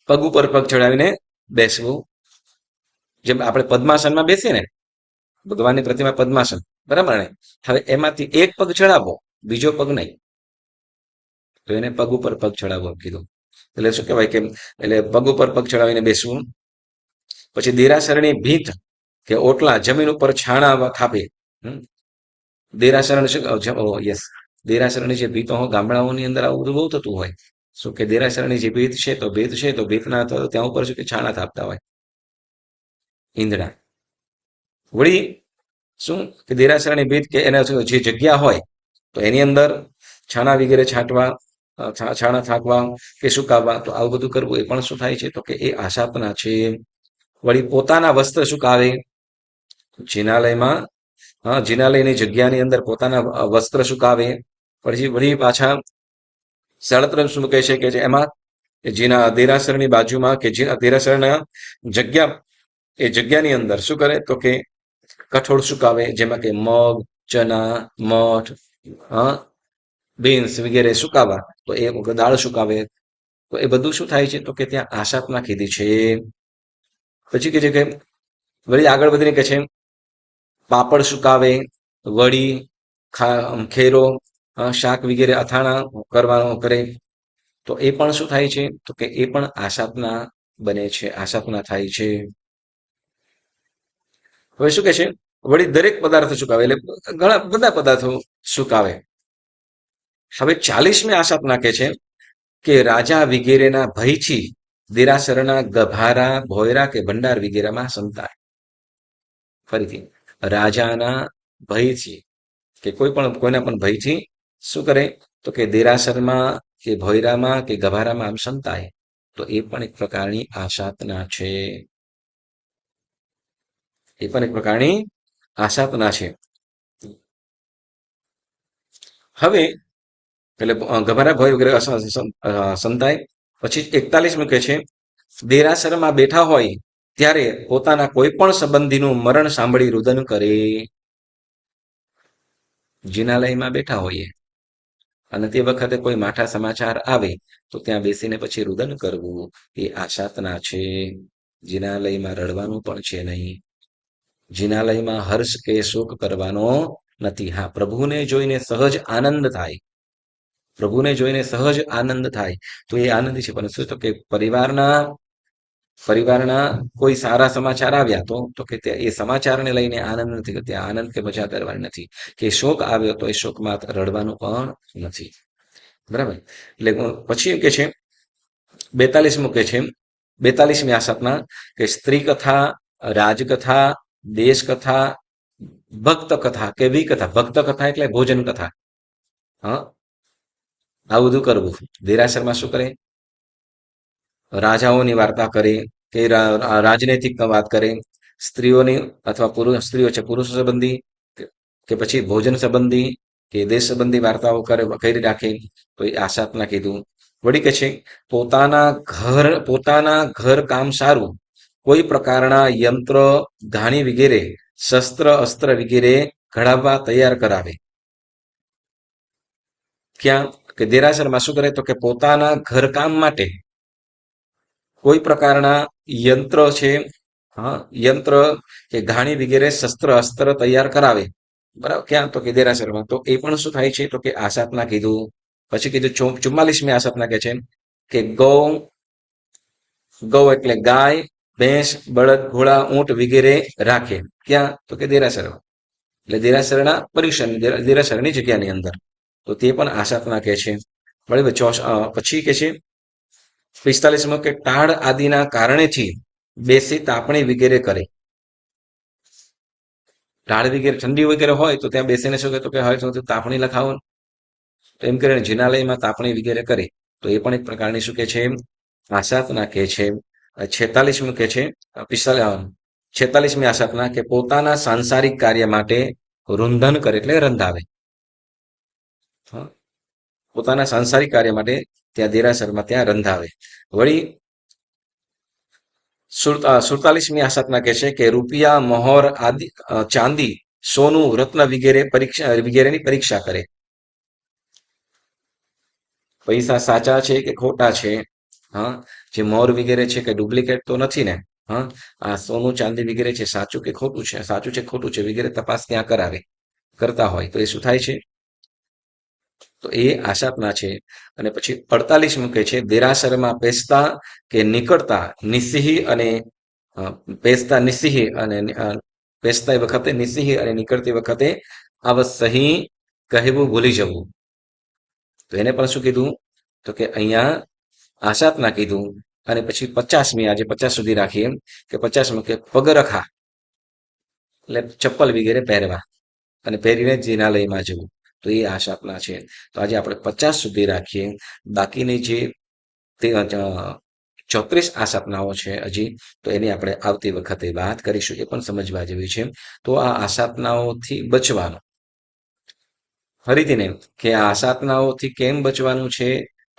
પગ ઉપર પગ ચડાવીને બેસવું. જેમ આપણે પદ્માસનમાં બેસીએ ને, ભગવાનની પ્રતિમા પદ્માસન, બરાબર ને? હવે એમાંથી એક પગ ચડાવો, બીજો પગ નહીં, તો એને પગ ઉપર પગ ચડાવવો કીધું. એટલે શું કહેવાય કે એટલે પગ ઉપર પગ ચડાવીને બેસવું. પછી દેરાસરની ભીંત કે ઓટલા જમીન ઉપર છાણા થાપે. દેરાસરણ યસ, દેરાસરની જે ભીતો ગામડાઓની અંદર આવું બધું બહુ થતું હોય. શું કે દેરાસરની જે ભીત છે તો ભીતના ત્યાં ઉપર શું કે છાણા થાપતા હોય, ઈંધણા. વળી શું કે દેરાસરની ભીત કે એના જે જગ્યા હોય તો એની અંદર છાણા વગેરે છાંટવા, છાણા થાકવા કે સુકાવવા, તો આવું બધું કરવું એ પણ શું થાય છે તો કે એ આશાપના છે. વળી પોતાના વસ્ત્ર સુકાવે, જિનાલયમાં જિનાલયની જગ્યાની અંદર પોતાના વસ્ત્ર સુકાવે. પછી વળી પાછા 37 શું કહે છે કે એમાં જેના દેરાસરની બાજુમાં કે જે દેરાસરના જગ્યા એ જગ્યાની અંદર શું કરે તો કે કઠોળ સુકાવે, જેમાં કે મગ, ચના, મઠ, બીન્સ વગેરે સુકાવા, તો એ દાળ સુકાવે. તો એ બધું શું થાય છે તો કે ત્યાં આશાપના કીધી છે. પછી કે છે કે વળી આગળ વધીને કે છે પાપડ સુકાવે, વળી ખેરો, શાક વગેરે અથાણા કરવાનો કરે, તો એ પણ શું થાય છે તો કે એ પણ આશાપના બને છે, આશાપના થાય છે. હવે શું કે છે વળી દરેક પદાર્થો સુકાવે, એટલે ઘણા બધા પદાર્થો સુકાવે. હવે 40મી આશાપના કે છે કે રાજા વગેરેના ભયથી દેરાસરના ગભારા, ભોયરા કે ભંડાર વગેરેમાં સંતાય. ફરીથી, રાજાના ભયથી કે કોઈના પણ ભયથી શું કરે તો કે દેરાસરમાં કે ભોયરામાં કે ગભારામાં આમ સંતાય, તો એ પણ એક પ્રકારની આશાપના છે. એ પણ એક પ્રકારની આશાપના છે. હવે એટલે ગભારા ભય વગેરે સંતાય. પછી 41મી કહે છે દેરાસરમાં બેઠા હોય ત્યારે પોતાના કોઈ પણ સંબંધીનું મરણ સાંભળી રુદન કરે. જિનાલયમાં બેઠા હોઈએ અને તે વખતે કોઈ માઠા સમાચાર આવે તો ત્યાં બેસીને પછી રુદન કરવું એ આશાપના છે. જિનાલયમાં રડવાનું પણ છે નહીં. જિનાલયમાં હર્ષ કે શોક કરવાનો નથી. હા, પ્રભુને જોઈને સહજ આનંદ થાય, પ્રભુને જોઈને સહજ આનંદ થાય, તો એ આનંદ છે. પરંતુ તો કે પરિવારના કોઈ સારા સમાચાર આવ્યા તો કે એ સમાચારને લઈને આનંદ નથી, ત્યાં આનંદ કે મજા કરવાની નથી. કે શોક આવ્યો તો એ શોકમાં રડવાનું પણ નથી. બરાબર. એટલે પછી કે છે 42મું કે છે 42મી આશાપના કે સ્ત્રી કથા, રાજકથા, દેશ કથા, ભક્ત કથા કે વિકથા. ભક્ત કથા એટલે ભોજન કથા. આવું બધું કરવું. દેરાસરમાં શું કરે? રાજાઓની વાર્તા કરે કે રાજનૈતિક વાત કરે, સ્ત્રીઓની અથવા સ્ત્રીઓ છે પુરુષ સંબંધી કે પછી ભોજન સંબંધી કે દેશ સંબંધી વાર્તાઓ કરી રાખે તો એ આશાપના કીધું. વળી કે છે પોતાના ઘર કામ સારું કોઈ પ્રકારના યંત્ર ધાણી વગેરે શસ્ત્ર અસ્ત્ર વગેરે ઘડાવવા તૈયાર કરાવે. ક્યાં કે દેરાસરમાં શું કરે તો કે પોતાના ઘરકામ માટે કોઈ પ્રકારના યંત્ર છે, હા યંત્ર કે ઘાણી વગેરે શસ્ત્ર અસ્ત્ર તૈયાર કરાવે. બરાબર ક્યાં તો કે દેરાસરમાં. તો એ પણ શું થાય છે તો કે આશાપના કીધું. પછી કીધું 44મી આશાપના કે છે કે ગૌ ગૌ એટલે ગાય ભેંસ બળદ ઘોડા ઊંટ વગેરે રાખે. ક્યાં તો કે દેરાસરમાં. એટલે દેરાસરના પરિસર દેરાસરની જગ્યાની અંદર. તો તે પણ આશાપના કહે છે. બરાબર પછી કે છે 45માં કે ટાળ આદિના કારણેથી બેસી તાપણી વગેરે કરે. ટાળ વગેરે ઠંડી વગેરે હોય તો ત્યાં બેસીને શું કહેતો કે હવે તાપણી લખાવો. તો એમ કરીને જિનાલયમાં તાપણી વગેરે કરે. તો એ પણ એક પ્રકારની શું કે છે આશાપના કહે છે. 46મી કે છે 46મી આશાપના કે પોતાના સાંસારિક કાર્ય માટે રૂંધન કરે એટલે રંધાવે. હા, પોતાના સાંસારિક કાર્ય માટે ત્યાં દેરાસરમાં ત્યાં રંધાવે. વળી 47મી આશાપના કહે છે કે રૂપિયા મહોર આદિ ચાંદી સોનું રત્ન વગેરેની પરીક્ષા કરે. પૈસા સાચા છે કે ખોટા છે, હા જે મોર વગેરે છે કે ડુપ્લિકેટ તો નથી ને, હા આ સોનું ચાંદી વગેરે છે સાચું કે ખોટું છે, સાચું છે ખોટું છે વગેરે તપાસ ત્યાં કરાવે. કરતા હોય તો એ શું થાય છે તો એ આશાપના છે. અને પછી 48મી કહે છે દેરાસરમાં પેસતા કે નીકળતા નિસ્સિહી અને પેસતા નિસ્સિહી અને પેસતા વખતે નિસ્સિહી અને નીકળતી વખતે સહી કહેવું ભૂલી જવું. તો એને પણ શું કીધું તો કે અહીંયા આશાપના કીધું. અને પછી 50મી આજે 50 સુધી રાખીએ કે 50માં કે પગરખા એટલે ચપ્પલ વગેરે પહેરવા અને પહેરીને જિનાલયમાં જવું. તો એ આશાપના છે. તો આજે આપણે 50 સુધી રાખીએ. બાકીની જે 34 આશાપનાઓ છે હજી, તો એની આપણે આવતી વખતે વાત કરીશું. એ પણ સમજવા જેવી છે. તો આ આશાપનાઓથી બચવાનું ફરીથી ને કે આ આશાપનાઓથી કેમ બચવાનું છે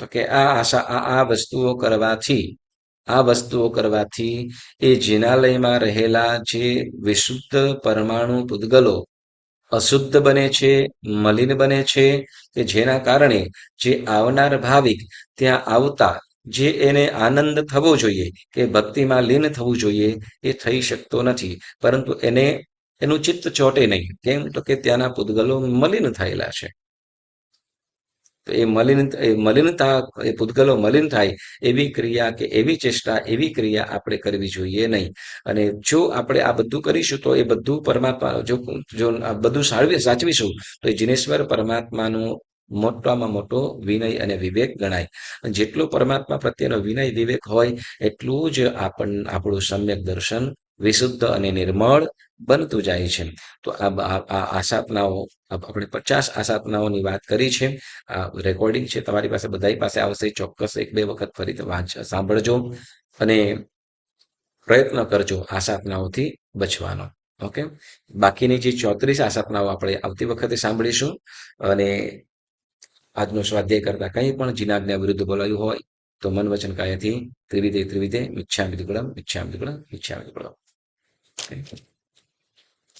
તો કે આ વસ્તુઓ કરવાથી એ જિનાલયમાં રહેલા જે વિશુદ્ધ પરમાણુ પૂતગલો અશુદ્ધ બને છે, મલિન બને છે, કે જેના કારણે જે આવનાર ભાવિક ત્યાં આવતા જે એને આનંદ થવો જોઈએ કે ભક્તિમાં લીન થવું જોઈએ એ થઈ શકતો નથી. પરંતુ એનું ચિત્ત ચોટે નહીં. કેમ તો કે ત્યાંના પૂતગલો મલિન થયેલા છે. તો મલિનતા એ પૂતગલો મલિન થાય એવી ક્રિયા કે એવી ચેષ્ટા એવી ક્રિયા આપણે કરવી જોઈએ નહીં. અને જો આપણે આ બધું કરીશું તો એ બધું પરમાત્મા જો આ બધું સાચવીશું તો એ જીનેશ્વર પરમાત્માનો મોટામાં મોટો વિનય અને વિવેક ગણાય. જેટલો પરમાત્મા પ્રત્યેનો વિનય વિવેક હોય એટલું જ આપણું સમ્યક દર્શન વિશુદ્ધ અને નિર્મળ બનતું જાય છે. તો આ આશાપનાઓ આપણે 50 આશાપનાઓની વાત કરી છે. આ રેકોર્ડિંગ છે તમારી પાસે બધાની પાસે આવશે. ચોક્કસ 1-2 વખત ફરીથી સાંભળજો અને પ્રયત્ન કરજો આશાપનાઓથી બચવાનો. ઓકે, બાકીની જે 34 આશાપનાઓ આપણે આવતી વખતે સાંભળીશું. અને આજનો સ્વાધ્યાય કરતા કંઈ પણ જીનાજ્ઞા વિરુદ્ધ બોલાયું હોય તો મન વચન કાયાથી ત્રિવિધે મિચ્છામિ દુક્કડમ મિચ્છામિ દુક્કડમ મિચ્છામિ દુક્કડમ.